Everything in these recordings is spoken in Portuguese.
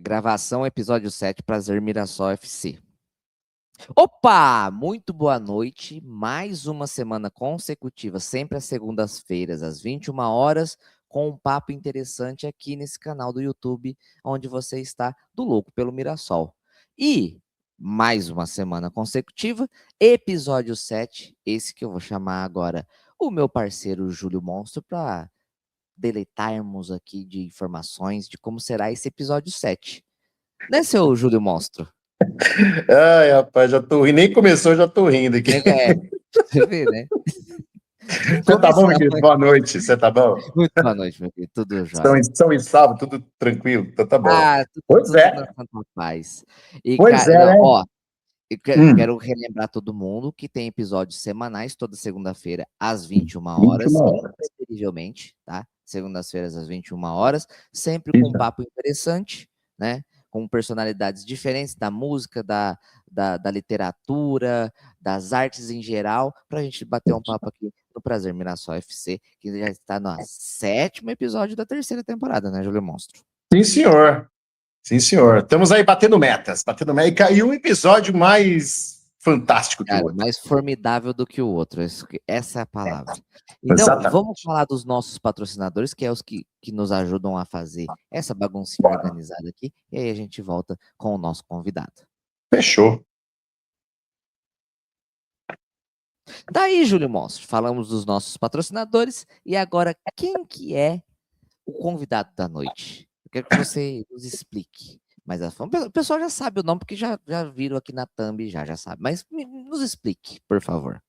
Gravação, episódio 7, Prazer Mirassol FC. Opa! Muito boa noite. Mais uma semana consecutiva, sempre às segundas-feiras, às 21 horas, com um papo interessante aqui nesse canal do YouTube, onde você está do louco pelo Mirassol. E mais uma semana consecutiva, episódio 7, esse que eu vou chamar agora o meu parceiro Júlio Monstro para deleitarmos aqui de informações de como será esse episódio 7. Né, seu Júlio Monstro? Ai, rapaz, já tô rindo. Nem começou, já tô rindo aqui. Você vê, né? Você tá bom, meu querido? Boa noite, você tá bom? Muito boa noite, meu querido. Tudo jóia. São e sábado, tudo tranquilo, então tá bom. Tudo na santa paz. E, pois cara, é, né? Ó, eu quero relembrar todo mundo que tem episódios semanais toda segunda-feira às 21 horas, imprescindivelmente, tá? Segundas-feiras às 21 horas, sempre com um papo interessante, né? Com personalidades diferentes da música, da literatura, das artes em geral, para a gente bater um papo aqui no Prazer Mirassol FC, que já está no 7º episódio da 3ª temporada, né, Júlio Monstro? Sim, senhor. Sim, senhor. Estamos aí batendo metas. E caiu um episódio mais fantástico que o outro. Mais formidável do que o outro. Essa é a palavra. Então, exatamente. Vamos falar dos nossos patrocinadores, que é os que nos ajudam a fazer essa baguncinha organizada aqui. E aí a gente volta com o nosso convidado. Fechou. Daí, Júlio Monstro, falamos dos nossos patrocinadores. E agora, quem que é o convidado da noite? Eu quero que você nos explique. Mas o pessoal já sabe o nome, porque já viram aqui na thumb, já sabe. Mas nos explique, por favor.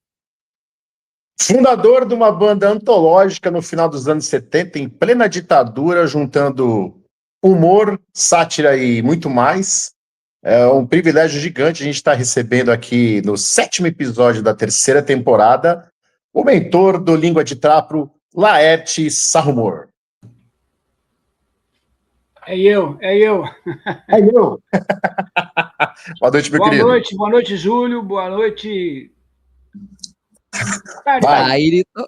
Fundador de uma banda antológica no final dos anos 70, em plena ditadura, juntando humor, sátira e muito mais. É um privilégio gigante a gente estar recebendo aqui no 7º episódio da 3ª temporada o mentor do Língua de Trapo, Laerte Sarrumor. É eu. É eu. Boa noite, meu querido. Boa noite, Júlio. Boa noite. Ayrton.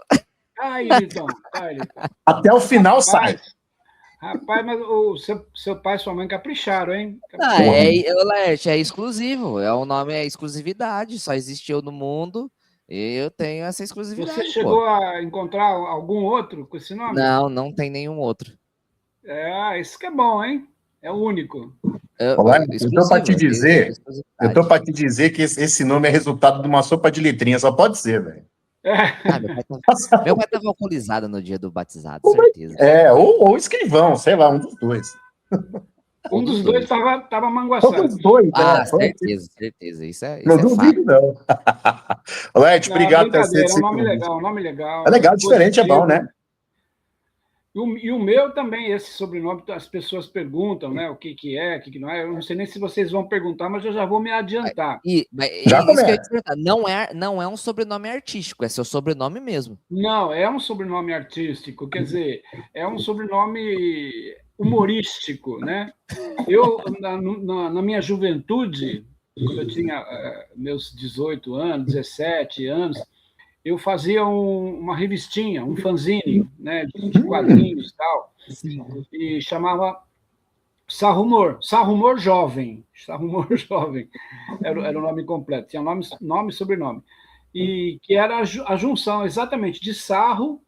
Até o final sai. Rapaz, mas o seu pai e sua mãe capricharam, hein? Laerte, é exclusivo. O nome é exclusividade. Só existe eu no mundo. E eu tenho essa exclusividade. Você chegou a encontrar algum outro com esse nome? Não tem nenhum outro. Isso que é bom, hein? É o único. Eu tô para te dizer que esse nome é resultado de uma sopa de letrinha. Só pode ser, velho. Meu pai estava alcoolizado no dia do batizado, certeza. Ou escrivão, sei lá, um dos dois. Um dos dois estava manguaçado. Um dos dois, certeza. Isso é duvido, não. Laerte, obrigado por ter sido. É um nome legal. É legal, diferente, é bom, né? E o meu também, esse sobrenome, as pessoas perguntam, né? O que é, o que não é. Eu não sei nem se vocês vão perguntar, mas eu já vou me adiantar. Isso que eu ia te perguntar. Não é um sobrenome artístico, é seu sobrenome mesmo. Não, é um sobrenome artístico, quer dizer, é um sobrenome humorístico, né? Eu, na minha juventude, quando eu tinha meus 18 anos, 17 anos, eu fazia uma revistinha, um fanzine, né, de quadrinhos e tal, e chamava Sarrumor Jovem. Sarrumor Jovem era o nome completo, tinha nome e sobrenome. E que era a junção, exatamente, de sarro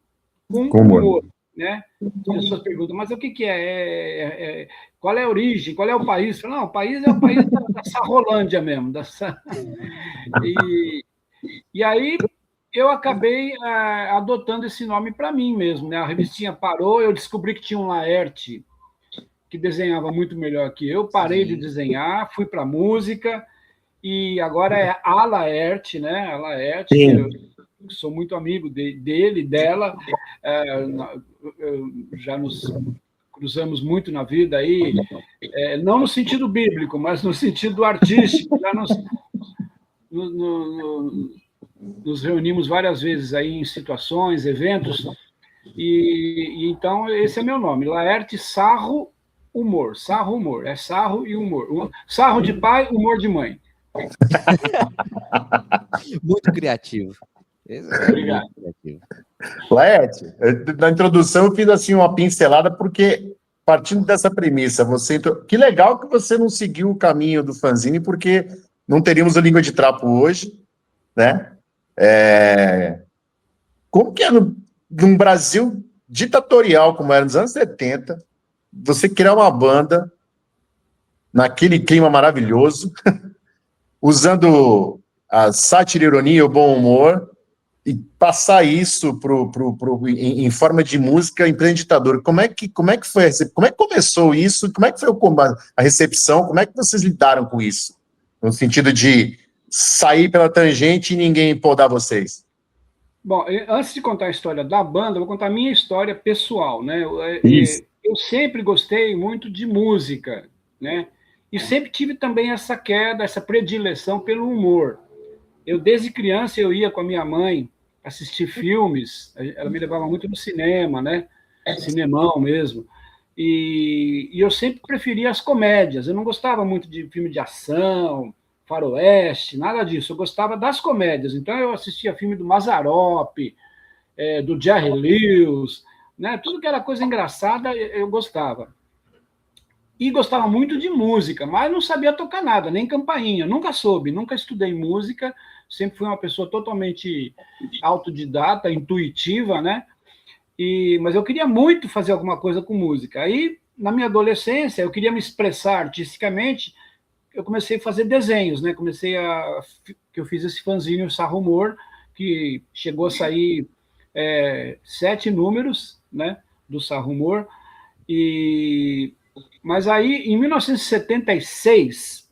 com humor. Né? As pessoas perguntam, mas o que é? Qual é a origem? Qual é o país? Não, o país é o país da Sarrolândia mesmo. E aí eu acabei adotando esse nome para mim mesmo. Né? A revistinha parou, eu descobri que tinha um Laerte que desenhava muito melhor que eu, parei de desenhar, fui para a música, e agora é a Laerte, né? A Laerte, eu sou muito amigo dele, dela, já nos cruzamos muito na vida aí, não no sentido bíblico, mas no sentido artístico, já nos reunimos várias vezes aí em situações, eventos, e então esse é meu nome, Laerte Sarro Humor, é sarro e humor, sarro de pai, humor de mãe. Muito criativo. Obrigado. Laerte, na introdução eu fiz assim uma pincelada porque partindo dessa premissa, que legal que você não seguiu o caminho do fanzine, porque não teríamos o Língua de Trapo hoje, né? Como que é num Brasil ditatorial, como era nos anos 70, você criar uma banda naquele clima maravilhoso, usando a sátira, ironia e o bom humor, e passar isso em forma de música empreendedora. Como é que foi? Como é que começou isso? Como é que foi a recepção? Como é que vocês lidaram com isso? No sentido de sair pela tangente e ninguém podar vocês. Bom, antes de contar a história da banda, eu vou contar a minha história pessoal, né? Eu sempre gostei muito de música, né? E sempre tive também essa queda, essa predileção pelo humor. Desde criança, eu ia com a minha mãe assistir filmes, ela me levava muito no cinema, né? Cinemão mesmo. E eu sempre preferia as comédias. Eu não gostava muito de filme de ação, faroeste, nada disso. Eu gostava das comédias. Então, eu assistia filme do Mazzaropi, do Jerry Lewis, né? Tudo que era coisa engraçada, eu gostava. E gostava muito de música, mas não sabia tocar nada, nem campainha. Nunca soube, nunca estudei música. Sempre fui uma pessoa totalmente autodidata, intuitiva, né? Mas eu queria muito fazer alguma coisa com música. Aí, na minha adolescência, eu queria me expressar artisticamente, eu comecei a fazer desenhos, né? Que eu fiz esse fanzine, o Sarro Humor, que chegou a sair 7 números, né? Do Sarro Humor. Mas aí, em 1976,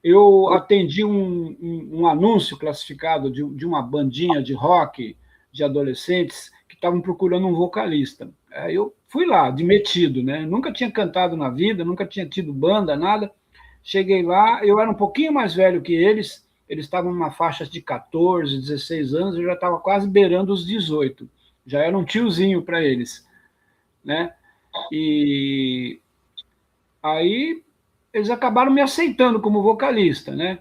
eu atendi um anúncio classificado de uma bandinha de rock de adolescentes que estavam procurando um vocalista. Aí eu fui lá, de metido, né? Nunca tinha cantado na vida, nunca tinha tido banda, nada. Cheguei lá, eu era um pouquinho mais velho que eles estavam numa faixa de 14, 16 anos, eu já estava quase beirando os 18. Já era um tiozinho para eles, né? E aí eles acabaram me aceitando como vocalista, né?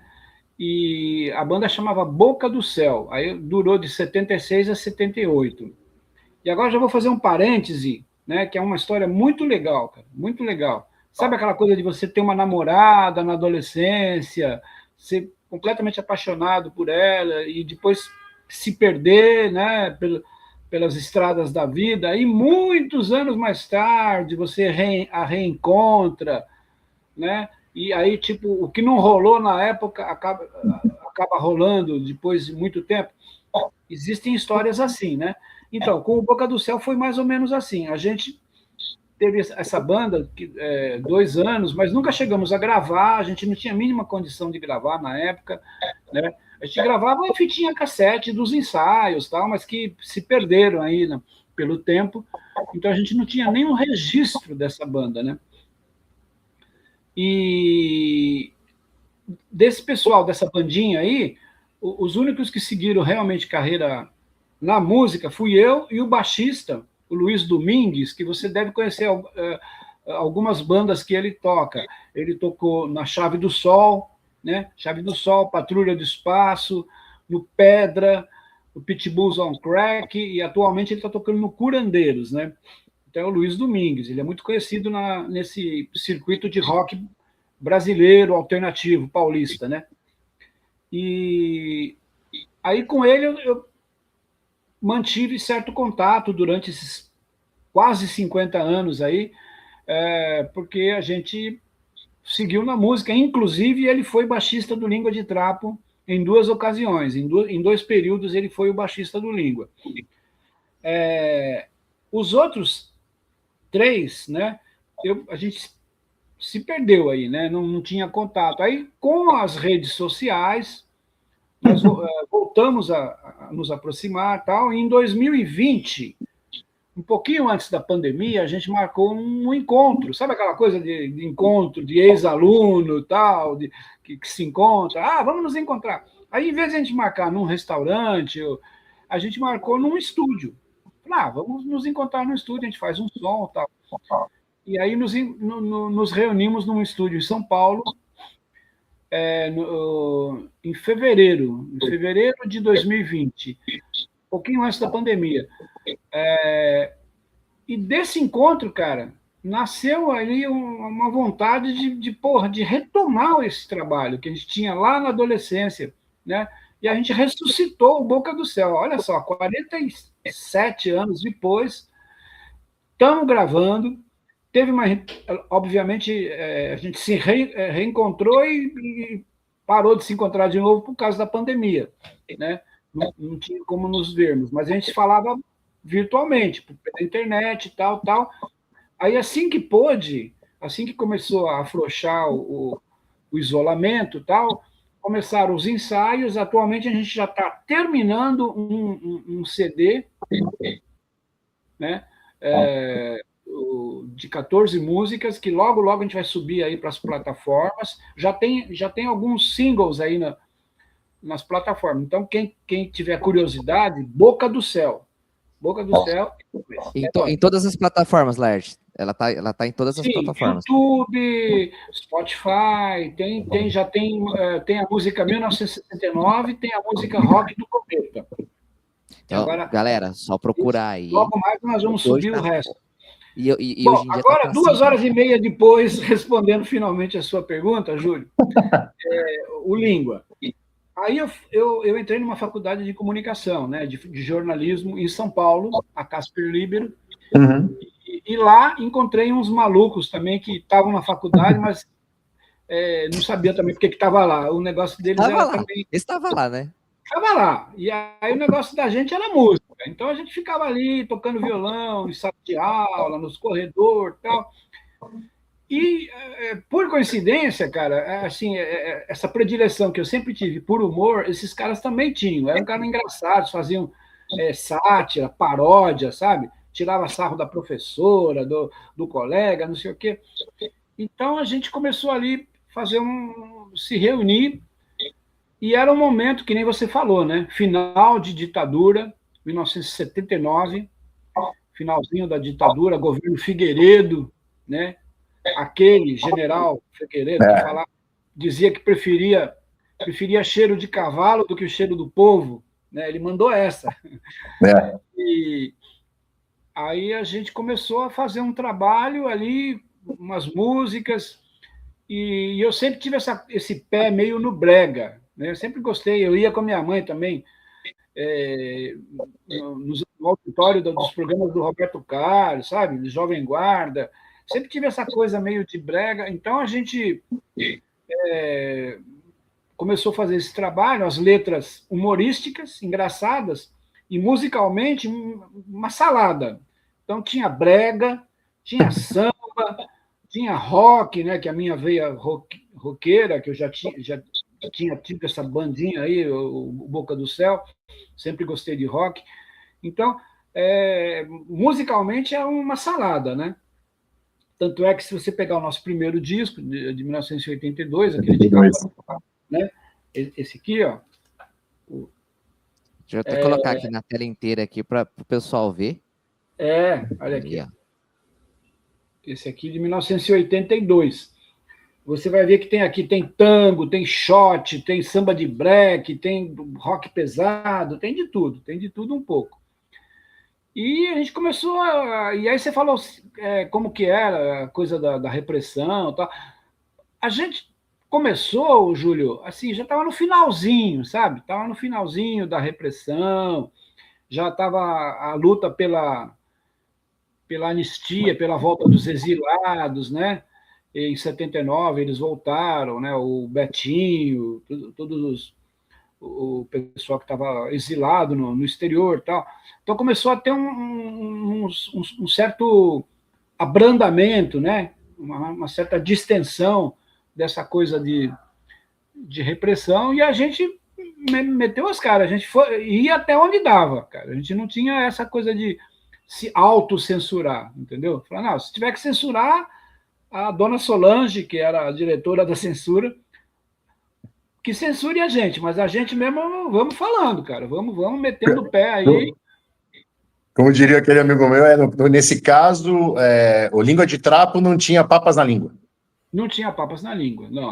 E a banda chamava Boca do Céu. Aí durou de 76 a 78. E agora já vou fazer um parêntese, né? Que é uma história muito legal, cara, muito legal. Sabe aquela coisa de você ter uma namorada na adolescência, ser completamente apaixonado por ela e depois se perder, né? Pelas estradas da vida. E muitos anos mais tarde você a reencontra, né? E aí, tipo, o que não rolou na época acaba rolando depois de muito tempo. Existem histórias assim, né? Então, com o Boca do Céu foi mais ou menos assim. A gente teve essa banda 2 anos, mas nunca chegamos a gravar, a gente não tinha a mínima condição de gravar na época, né? A gente gravava a fitinha cassete dos ensaios, tal, mas que se perderam aí, né, pelo tempo. Então a gente não tinha nenhum registro dessa banda, né? E desse pessoal, dessa bandinha aí, os únicos que seguiram realmente carreira na música fui eu e o baixista, o Luiz Domingues, que você deve conhecer algumas bandas que ele toca. Ele tocou na Chave do Sol, né? Chave do Sol, Patrulha do Espaço, no Pedra, no Pitbulls on Crack, e atualmente ele está tocando no Curandeiros, né? Então é o Luiz Domingues, ele é muito conhecido nesse circuito de rock brasileiro, alternativo, paulista, né? E aí com ele eu mantive certo contato durante esses quase 50 anos aí, porque a gente seguiu na música, inclusive ele foi baixista do Língua de Trapo em 2 ocasiões, em 2 períodos ele foi o baixista do Língua. Os outros 3, né, a gente se perdeu aí, né, não tinha contato. Aí, com as redes sociais, nós voltamos a nos aproximar, tal, e em 2020, um pouquinho antes da pandemia, a gente marcou um encontro, sabe aquela coisa de encontro de ex-aluno e tal, que se encontra, vamos nos encontrar. Aí, em vez de a gente marcar num restaurante, a gente marcou num estúdio. Vamos nos encontrar no estúdio, a gente faz um som e tal. E aí nos reunimos num estúdio em São Paulo, em fevereiro de 2020, um pouquinho antes da pandemia. E desse encontro, cara, nasceu ali uma vontade de retomar esse trabalho que a gente tinha lá na adolescência, né? E a gente ressuscitou o Boca do Céu. Olha só, 47 anos depois, estamos gravando. Teve uma. Obviamente, a gente se reencontrou e parou de se encontrar de novo por causa da pandemia, né? Não tinha como nos vermos, mas a gente falava virtualmente, pela internet e tal, tal. Aí, assim que pôde, assim que começou a afrouxar o isolamento e tal, começaram os ensaios. Atualmente, a gente já está terminando um CD, né? De 14 músicas, que logo, logo a gente vai subir aí para as plataformas. Já tem alguns singles aí nas plataformas. Então, quem tiver curiosidade, Boca do Céu. Boca do Céu. Em todas as plataformas, Laerte. Ela tá em todas as Sim, plataformas. YouTube, Spotify, já tem a música 1969, tem a música Rock do Cometa. Então, agora, galera, só procurar aí. Logo mais nós vamos subir o resto. E Bom, hoje em dia agora, tá 2 horas e meia depois, respondendo finalmente a sua pergunta, Júlio, o Língua. Aí eu entrei numa faculdade de comunicação, né, de jornalismo em São Paulo, a Casper Libero, e lá encontrei uns malucos também que estavam na faculdade, mas não sabia também porque que estava lá. O negócio deles era também... Estava lá, né? Estava lá. E aí o negócio da gente era música. Então a gente ficava ali tocando violão, em sala de aula, nos corredores e tal. E, por coincidência, cara, assim, essa predileção que eu sempre tive por humor, esses caras também tinham. Eram caras engraçados, faziam sátira, paródia, sabe? Tirava sarro da professora, do colega, não sei o quê. Então a gente começou ali se reunir, e era um momento, que nem você falou, né? Final de ditadura, 1979, finalzinho da ditadura, governo Figueiredo, né? Aquele general Figueiredo que dizia que preferia cheiro de cavalo do que o cheiro do povo, né? Ele mandou essa. E aí a gente começou a fazer um trabalho ali, umas músicas, e eu sempre tive esse pé meio no brega, né? Eu sempre gostei, eu ia com a minha mãe também, no auditório dos programas do Roberto Carlos, sabe? Do Jovem Guarda, sempre tive essa coisa meio de brega. Então a gente começou a fazer esse trabalho, as letras humorísticas, engraçadas, e musicalmente uma salada. Então tinha brega, tinha samba, tinha rock, né, que a minha veia roqueira, que eu já tinha tido essa bandinha aí, o Boca do Céu, sempre gostei de rock. Então, musicalmente é uma salada, né? Tanto é que, se você pegar o nosso primeiro disco, de 1982, aquele de capa, né? Esse aqui, ó. Deixa eu até colocar aqui na tela inteira aqui para o pessoal ver. Olha aqui. Ó. Esse aqui de 1982. Você vai ver que tem tango, tem shot, tem samba de break, tem rock pesado, tem de tudo um pouco. E a gente começou e aí você falou como que era a coisa da repressão e tal. A gente começou, Júlio, assim, já estava no finalzinho, sabe? Estava no finalzinho da repressão, já estava a luta pela anistia, pela volta dos exilados, né? Em 79 eles voltaram, né? O Betinho, o pessoal que estava exilado no exterior, tal. Então começou a ter um certo abrandamento, né? Uma certa distensão dessa coisa de repressão, e a gente meteu as caras, a gente ia até onde dava, cara. A gente não tinha essa coisa de se autocensurar, entendeu? Falar, não, se tiver que censurar, a dona Solange, que era a diretora da censura, que censure a gente, mas a gente mesmo vamos falando, cara, vamos metendo o pé aí. Como diria aquele amigo meu, nesse caso, o Língua de Trapo não tinha papas na língua. Não tinha papas na língua, não.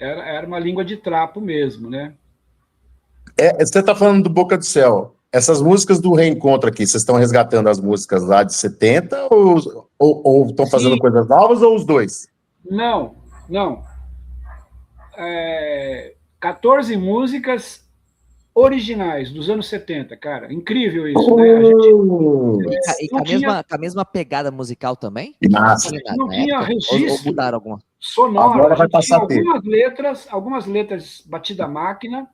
Era uma língua de trapo mesmo, né? Você está falando do Boca do Céu. essas músicas do reencontro aqui, vocês estão resgatando as músicas lá de 70 ou estão fazendo Sim. coisas novas ou os dois? Não. 14 músicas originais dos anos 70, cara. Incrível isso, né? A gente E com a mesma pegada musical também? Massa. Não tinha registro ou mudaram alguma? sonoro. Agora vai A gente passar a ter. algumas letras batida à máquina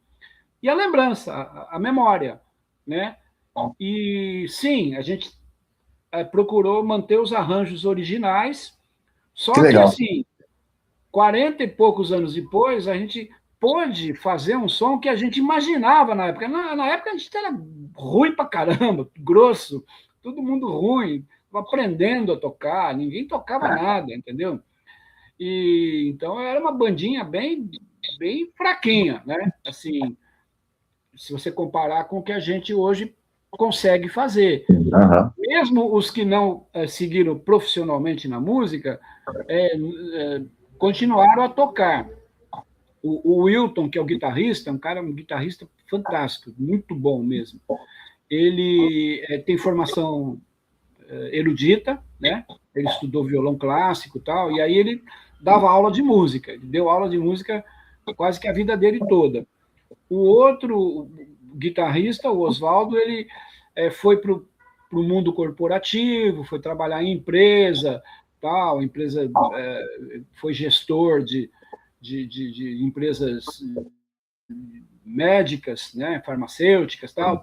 e a lembrança, a memória, né? E sim, a gente procurou manter os arranjos originais, só que assim, 40 e poucos anos depois, a gente pôde fazer um som que a gente imaginava na época. Na época a gente era ruim pra caramba, grosso, todo mundo ruim, aprendendo a tocar, ninguém tocava nada, entendeu? E então era uma bandinha bem fraquinha, né? Assim, se você comparar com o que a gente hoje consegue fazer. Uhum. Mesmo os que não seguiram profissionalmente na música, continuaram a tocar. O Wilton, que é o guitarrista, um guitarrista fantástico, muito bom mesmo. Ele tem formação erudita, né? Ele estudou violão clássico e tal, e aí ele dava aula de música. Ele deu aula de música quase que a vida dele toda. O outro guitarrista, o Oswaldo, ele foi para o mundo corporativo, foi trabalhar em empresa, tal, foi gestor de empresas médicas, né, farmacêuticas, tal,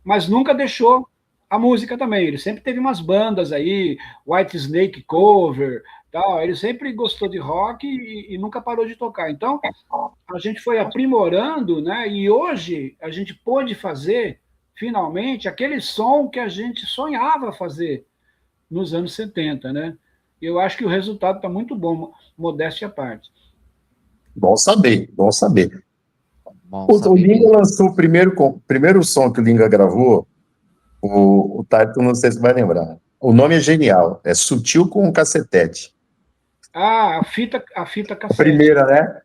mas nunca deixou a música também. Ele sempre teve umas bandas aí, White Snake Cover, tal. Ele sempre gostou de rock e nunca parou de tocar. Então, a gente foi aprimorando, né, e hoje a gente pôde fazer, finalmente, aquele som que a gente sonhava fazer nos anos 70, né? Eu acho que o resultado está muito bom, modéstia à parte. Bom saber, bom saber. O Linga lançou o primeiro som que o Linga gravou, o Taito, não sei se vai lembrar. O nome é genial, é Sutil com um Cacetete. Ah, a fita cassete. A primeira, né?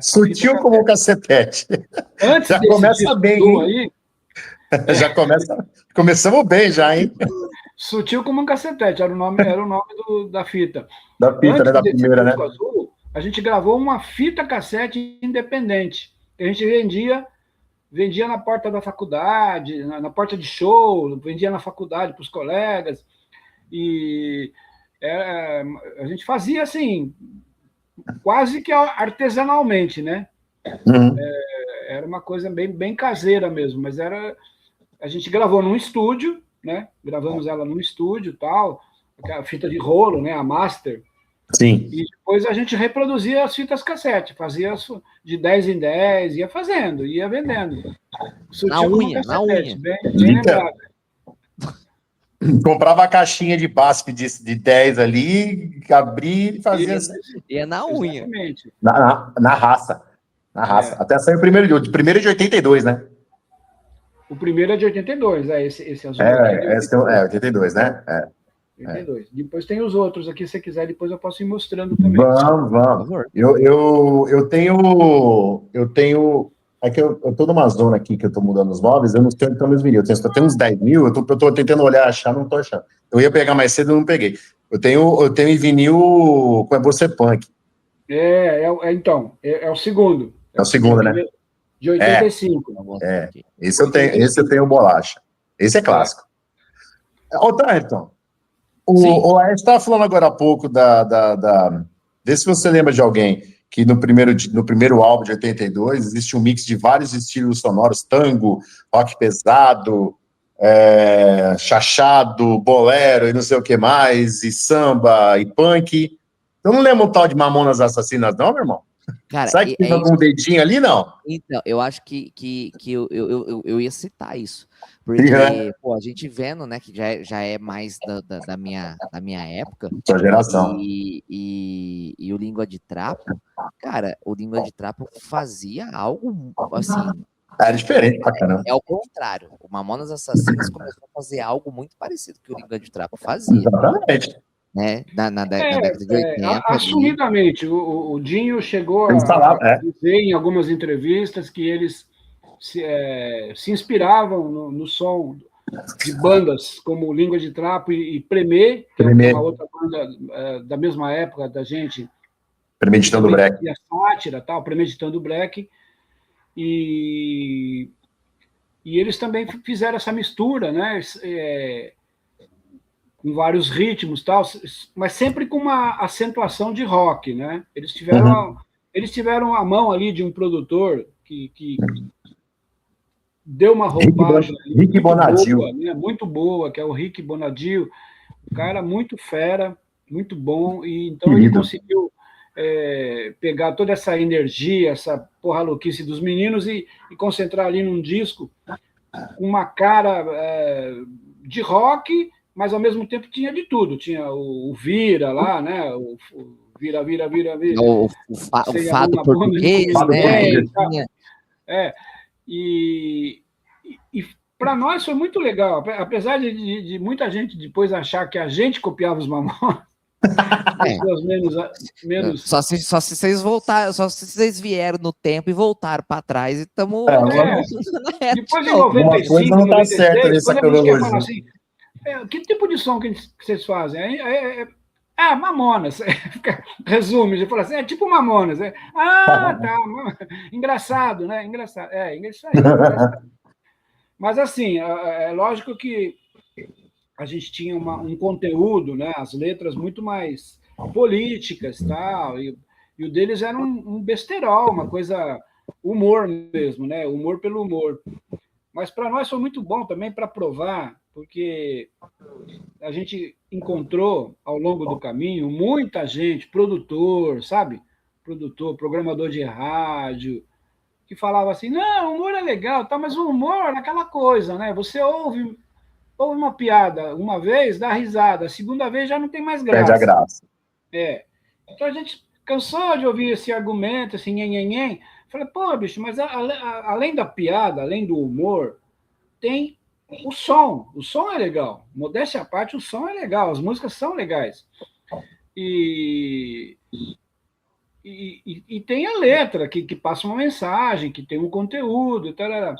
Sutil como um Cacetete. Antes já começa bem, hein? Aí, já começamos bem já, hein? Sutil como um Cacetete, era o nome da fita. Da fita, antes né? Da primeira, né? Azul, a gente gravou uma fita cassete independente. A gente vendia na porta da faculdade, na porta de show, vendia na faculdade para os colegas. E a gente fazia assim, quase que artesanalmente, né? Uhum. Era uma coisa bem caseira mesmo, mas a gente gravou num estúdio, né? Gravamos ela num estúdio, tal, a fita de rolo, né? A master. Sim. E depois a gente reproduzia as fitas cassete, fazia de 10 em 10, ia fazendo, ia vendendo. Na unha. Bem lembrado. Comprava a caixinha de BASF de 10 ali, abria e fazia... Ia na unha. Exatamente. Na raça. Na raça. Até saiu o primeiro de 82, né? O primeiro é de 82, esse azul. Esse é 82, né? 82. Depois tem os outros aqui, se você quiser, depois eu posso ir mostrando também. Vamos. Eu tenho. É que eu tô numa zona aqui que eu tô mudando os móveis, eu não tenho então meus vinil. Eu tenho uns 10 mil, eu tô tentando olhar, achar, não tô achando. Eu ia pegar mais cedo, não peguei. Eu tenho em vinil com a Você Punk. Então, é o segundo. É o segundo, né? De 85. Esse eu tenho bolacha. Esse é clássico. Ô, Tairton, a gente estava falando agora há pouco vê se você lembra de alguém que no primeiro álbum de 82 existe um mix de vários estilos sonoros, tango, rock pesado, chachado, bolero e não sei o que mais, e samba, e punk. Eu não lembro o tal de Mamonas Assassinas não, meu irmão? Cara, sabe que tem algum dedinho ali, não? Então, eu acho que eu ia citar isso. Porque, pô, a gente vendo, né, que já é mais da minha época. Sua geração. E o Língua de Trapo, cara, o Língua de Trapo fazia algo, assim... Era diferente pra caramba. É o contrário. O Mamonas Assassinas começou a fazer algo muito parecido que o Língua de Trapo fazia. Exatamente. Né? Na década de 80. Assumidamente, o Dinho chegou a dizer em algumas entrevistas que eles se inspiravam no som de bandas como Língua de Trapo e Premê, que é uma outra banda da mesma época da gente. Premeditando o Break. E a Sátira, tal, Premeditando o Break. E eles também fizeram essa mistura, né? Com vários ritmos, tal, mas sempre com uma acentuação de rock, né? Eles tiveram a mão ali de um produtor que deu uma roupagem Rick Bonadio. Boa, né? Muito boa, que é o Rick Bonadio, um cara muito fera, muito bom, e então ele conseguiu pegar toda essa energia, essa porra louquice dos meninos e concentrar ali num disco com uma cara de rock, mas ao mesmo tempo tinha de tudo. Tinha o Vira lá, né? O Vira. O fado português, né? E para nós foi muito legal, apesar de muita gente depois achar que a gente copiava os Mamonas. Pessoas menos. Só se vocês voltaram, só se vocês vieram no tempo e voltaram para trás e estamos. Depois de 95, não tá certo nessa cronologia. Assim, que tipo de som que vocês fazem? Mamonas. Resume, já fala assim, é tipo Mamonas. Tá. Engraçado, né? Engraçado. Engraçado. Mas assim, é lógico que a gente tinha um conteúdo, né? As letras muito mais políticas, tal, e o deles era um besterol, uma coisa humor mesmo, né? Humor pelo humor. Mas para nós foi muito bom também para provar, porque a gente encontrou ao longo do caminho muita gente, produtor, sabe? Produtor, programador de rádio, que falava assim, não, o humor é legal, tá, mas o humor é aquela coisa, né? Você ouve uma piada uma vez, dá risada, a segunda vez já não tem mais graça. Perde a graça. Então a gente cansou de ouvir esse argumento, assim, nhen. Falei, pô, bicho, mas além da piada, além do humor, tem o som. O som é legal. Modéstia à parte, o som é legal. As músicas são legais. E tem a letra, que passa uma mensagem, que tem um conteúdo. Tarará.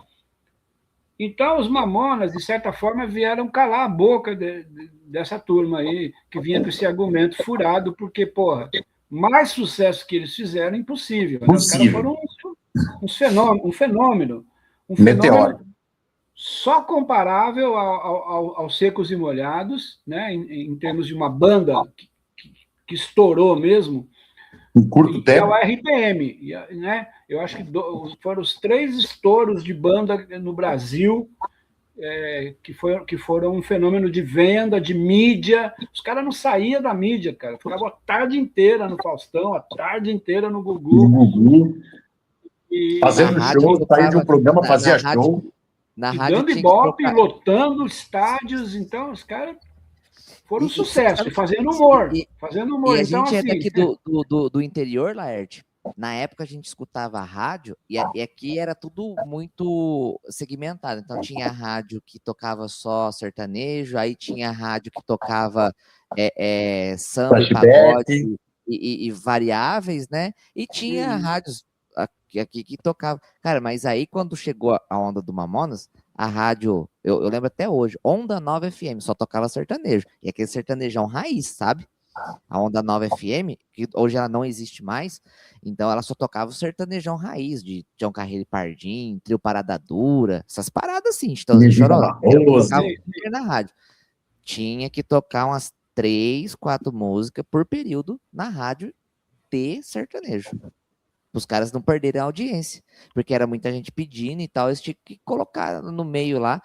Então, os Mamonas, de certa forma, vieram calar a boca dessa turma aí, que vinha com esse argumento furado, porque, porra, mais sucesso que eles fizeram, impossível. Né? Os caras foram um fenômeno. Meteórico. Só comparável aos Secos e Molhados, né? Em termos de uma banda que estourou mesmo. Em curto tempo. É o RPM, né? Eu acho que foram os 3 estouros de banda no Brasil, que foram um fenômeno de venda, de mídia. Os caras não saíam da mídia, cara. Ficavam a tarde inteira no Faustão, a tarde inteira no Gugu. Fazendo show, saía de um programa, fazia show. Na rádio dando ibope, lotando estádios. Então, os caras foram um sucesso, fazendo humor. E a Então, gente é assim, daqui do interior, Laerte. Na época a gente escutava a rádio e aqui era tudo muito segmentado. Então tinha a rádio que tocava só sertanejo, aí tinha a rádio que tocava samba e pagode e variáveis, né? E tinha rádios aqui que tocava. Cara, mas aí quando chegou a onda do Mamonas, a rádio, eu lembro até hoje, Onda Nova FM, só tocava sertanejo. E aquele sertanejão raiz, sabe? A Onda Nova FM, que hoje ela não existe mais, então ela só tocava o sertanejão raiz, de Tião Carreiro e Pardim, Trio Parada Dura, essas paradas assim, Chitãozinho e Chororó. Na rádio. Tinha que tocar umas 3, 4 músicas por período na rádio de sertanejo. Os caras não perderem a audiência, porque era muita gente pedindo e tal, eles tinham que colocar no meio lá,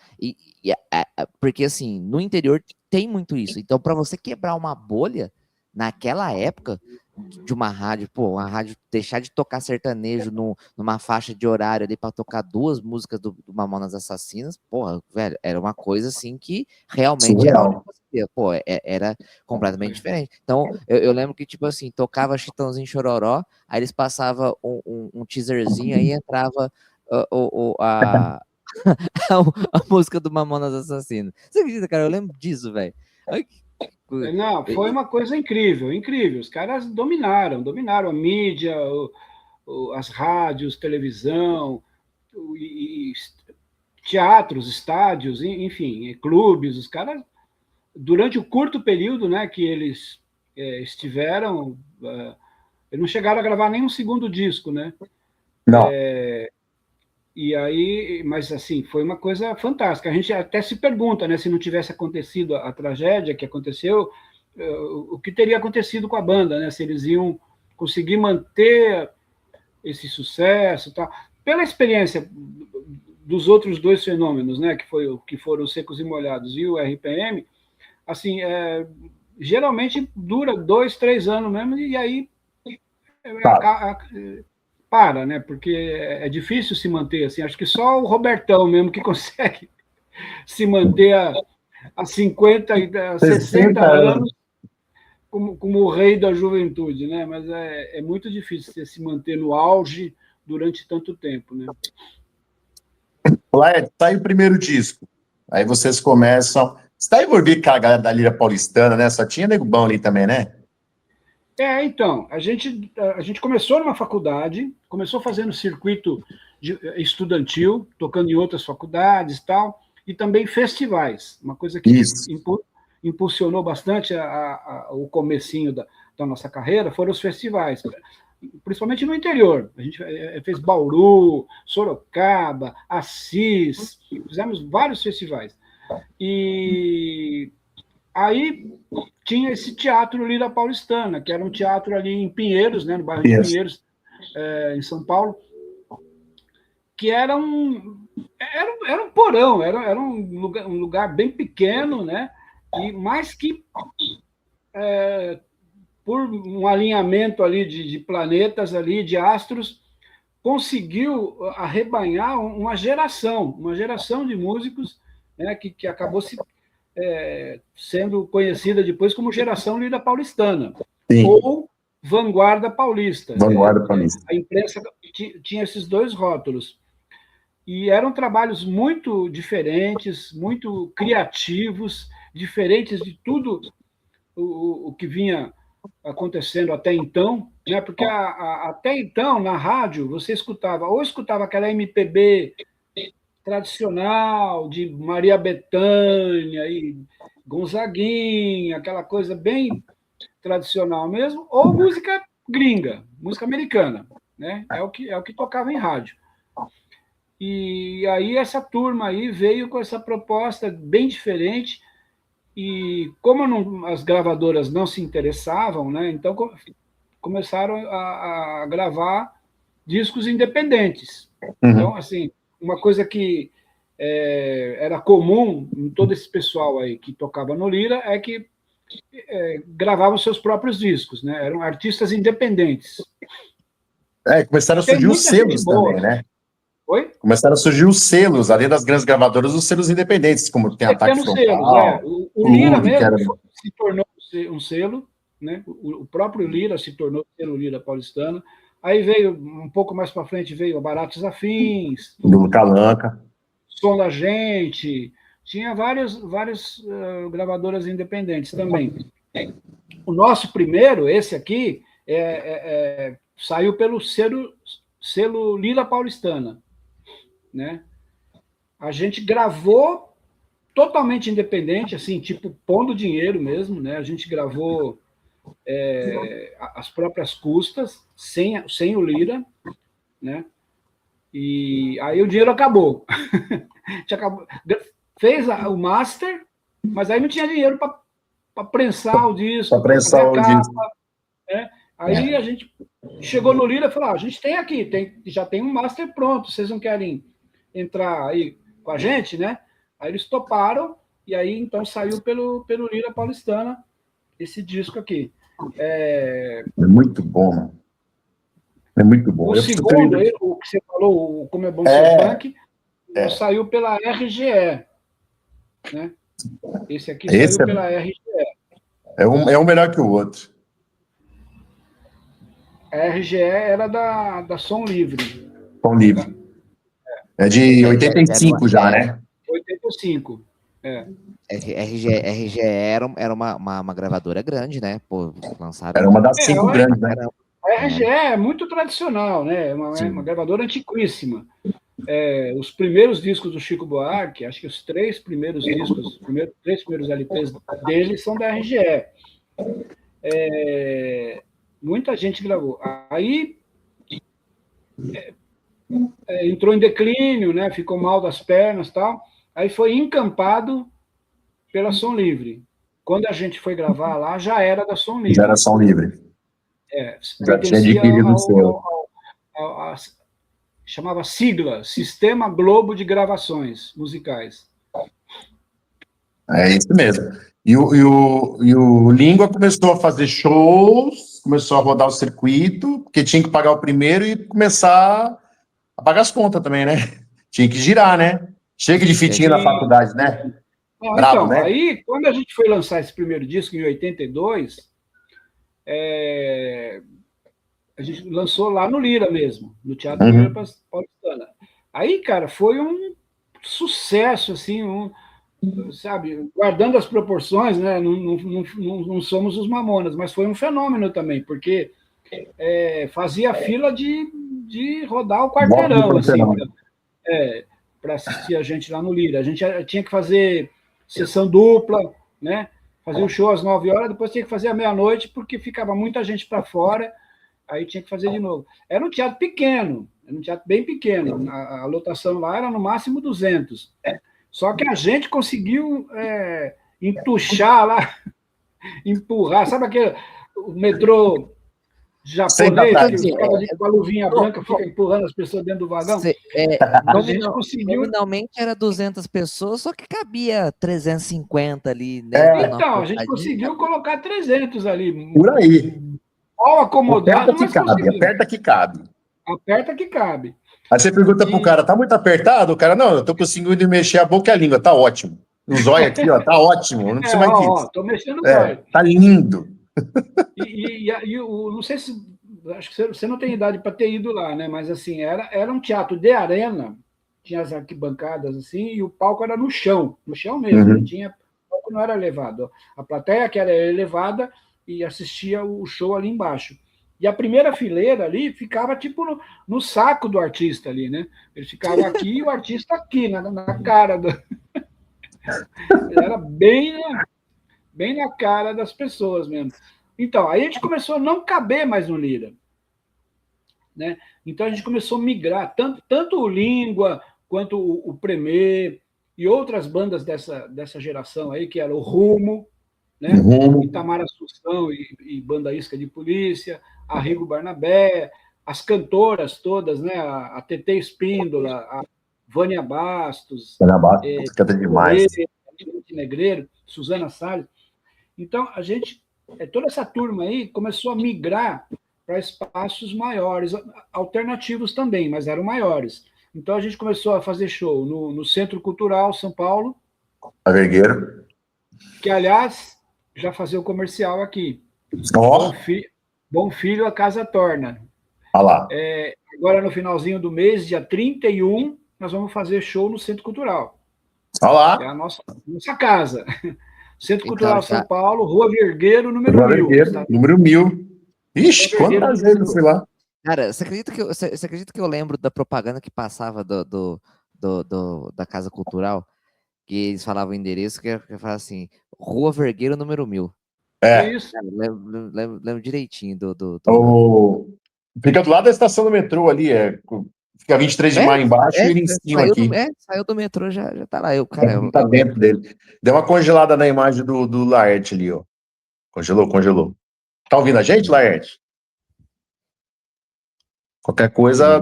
porque assim, no interior tem muito isso, então para você quebrar uma bolha, naquela época, de uma rádio, uma rádio deixar de tocar sertanejo numa faixa de horário ali para tocar 2 músicas do Mamonas Assassinas, velho, era uma coisa assim que realmente era completamente diferente. Então, eu lembro que, tipo assim, tocava Chitãozinho e Chororó, aí eles passavam um teaserzinho, aí entrava a música do Mamonas Assassinas. Você acredita, cara? Eu lembro disso, velho. Não, foi uma coisa incrível. Os caras dominaram a mídia, as rádios, televisão, teatros, estádios, enfim, clubes, os caras, durante o curto período, né, que eles estiveram, eles não chegaram a gravar nenhum segundo disco, né? Não. E aí, mas assim, foi uma coisa fantástica. A gente até se pergunta, né, se não tivesse acontecido a tragédia que aconteceu, o que teria acontecido com a banda, né? Se eles iam conseguir manter esse sucesso, tá? Pela experiência dos outros dois fenômenos, né, que foram os Secos e Molhados e o RPM, assim, geralmente dura 2, 3 anos mesmo, e aí para, né? Porque é difícil se manter assim. Acho que só o Robertão mesmo que consegue se manter a 50, 60 anos como o rei da juventude, né? Mas é muito difícil se manter no auge durante tanto tempo, né? Laerte, tá aí o primeiro disco. Aí vocês começam. Você está envolvido com a galera da Lira Paulistana, né? Só tinha nego bom ali também, né? Então, a gente começou numa faculdade, começou fazendo circuito estudantil, tocando em outras faculdades e tal, e também festivais, uma coisa que impulsionou bastante o comecinho da nossa carreira, foram os festivais, principalmente no interior. A gente fez Bauru, Sorocaba, Assis, fizemos vários festivais. E aí tinha esse teatro Lira Paulistana, que era um teatro ali em Pinheiros, né, no bairro de Pinheiros, em São Paulo, que era um porão, era um lugar bem pequeno, né, e mais que por um alinhamento ali de planetas, ali, de astros, conseguiu arrebanhar uma geração de músicos, né, que acabou sendo conhecida depois como Geração Lira Paulistana, ou Vanguarda Paulista. Vanguarda Paulista. A imprensa tinha esses dois rótulos. E eram trabalhos muito diferentes, muito criativos, diferentes de tudo o que vinha acontecendo até então, né? Porque até então, na rádio, você escutava aquela MPB tradicional de Maria Bethânia e Gonzaguinha, aquela coisa bem tradicional mesmo, ou música gringa, música americana, né? É o que tocava em rádio. E aí essa turma aí veio com essa proposta bem diferente, e como as gravadoras não se interessavam, né? Então começaram a gravar discos independentes. Então, assim, uma coisa que era comum em todo esse pessoal aí que tocava no Lira é que gravavam seus próprios discos, né? Eram artistas independentes. Começaram a surgir os selos também, né? Oi? Começaram a surgir os selos, além das grandes gravadoras, os selos independentes, como tem Ataque Frontal. O Lira mesmo se tornou um selo, né? O próprio Lira se tornou o selo Lira Paulistana. Aí veio, um pouco mais para frente, veio Baratos Afins, do Calanca, Som da Gente, tinha várias gravadoras independentes também. O nosso primeiro, esse aqui, saiu pelo selo Lira Paulistana, né? A gente gravou totalmente independente, assim, tipo, pondo dinheiro mesmo, né? A gente gravou as próprias custas, sem o Lira, né? E aí o dinheiro acabou. Fez o master, mas aí não tinha dinheiro para prensar o disco, para prensar o disco. Né? Aí a gente chegou no Lira e falou: a gente tem aqui, já tem um master pronto, vocês não querem entrar aí com a gente, né? Aí eles toparam, e aí então saiu pelo Lira Paulistana esse disco aqui. É muito bom, mano. É muito bom. O segundo, o que você falou, Como é Bom Ser Punk, saiu pela RGE. Né? Esse aqui saiu pela RGE. É um melhor que o outro. A RGE era da Som Livre. Som Livre. É de 85 já, né? 85. RGE era uma gravadora grande, né? Pô, lançaram... Era uma das 5 grandes, né? A RGE é muito tradicional, né? É uma gravadora antiquíssima. os primeiros discos do Chico Buarque, acho que os 3 primeiros discos, os 3 primeiros LPs dele são da RGE. Muita gente gravou. Aí entrou em declínio, né? Ficou mal das pernas e tal. Aí foi encampado pela Som Livre. Quando a gente foi gravar lá, já era da Som Livre. Já era Som Livre. Já tinha adquirido o seu. Chamava sigla, Sistema Globo de Gravações Musicais. É isso mesmo. E o Língua começou a fazer shows, começou a rodar o circuito, porque tinha que pagar o primeiro e começar a pagar as contas também, né? Tinha que girar, né? Chega de fitinha na faculdade, né? Bravo, então, né? Aí, quando a gente foi lançar esse primeiro disco, em 82, a gente lançou lá no Lira mesmo, no Teatro Lira Paulistana. Aí, cara, foi um sucesso, assim, sabe, guardando as proporções, né? Não somos os Mamonas, mas foi um fenômeno também, porque fazia fila de rodar o quarteirão, assim, para assistir a gente lá no Lira. A gente tinha que fazer sessão dupla, né? Fazia o show às 9 horas, depois tinha que fazer à meia-noite, porque ficava muita gente para fora, aí tinha que fazer de novo. Era um teatro pequeno, era um teatro bem pequeno, a lotação lá era no máximo 200. Só que a gente conseguiu entuchar lá, empurrar, sabe aquele o metrô japonês, que ficava com a luvinha branca, fica empurrando as pessoas dentro do vagão? A gente conseguiu... Nominalmente era 200 pessoas, só que cabia 350 ali. Então, a gente conseguiu colocar 300 ali. Por aí. Mal acomodado, mas conseguiu. Aperta que cabe. Aperta que cabe. Aí você pergunta pro cara, tá muito apertado? O cara, não, eu tô conseguindo mexer a boca e a língua, tá ótimo. O zóio aqui, ó, tá ótimo, não precisa mais disso. Tô mexendo o zóio. Tá lindo. Não sei se... Acho que você não tem idade para ter ido lá, né? Mas, assim, era um teatro de arena, tinha as arquibancadas, assim, e o palco era no chão mesmo, não tinha... O palco não era elevado. A plateia que era elevada e assistia o show ali embaixo. E a primeira fileira ali ficava tipo no saco do artista ali, né? Ele ficava aqui e o artista aqui, na cara do... Era bem na cara das pessoas mesmo. Então, aí a gente começou a não caber mais no Lira, né? Então a gente começou a migrar, tanto o Língua, quanto o Premier e outras bandas dessa geração aí, que era o Rumo, né? Itamar Assunção e Banda Isca de Polícia, a Rigo Barnabé, as cantoras todas, né? A Tetê Espíndola, a Vânia Bastos, canta demais. Negreiro, Suzana Salles. Então, a gente, toda essa turma aí começou a migrar para espaços maiores, alternativos também, mas eram maiores. Então, a gente começou a fazer show no Centro Cultural São Paulo. A Vergueiro. Que, aliás, já fazia o comercial aqui. Bom filho, a casa torna. Olha lá. Agora, no finalzinho do mês, dia 31, nós vamos fazer show no Centro Cultural. Olha lá. É a nossa casa. Centro Cultural São Paulo, Rua Vergueiro, número 1000. Número 1000. Ixi, quantas vezes eu fui lá? Cara, você acredita que eu lembro da propaganda que passava da Casa Cultural? Que eles falavam o endereço, que falava assim, Rua Vergueiro, número 1000. Isso. Cara, lembro direitinho Fica do lado da estação do metrô ali, fica 23 de maio embaixo e ele em cima aqui. Saiu do metrô, já tá lá. Tá dentro dele. Deu uma congelada na imagem do Laerte ali, ó. Congelou. Tá ouvindo a gente, Laerte? Qualquer coisa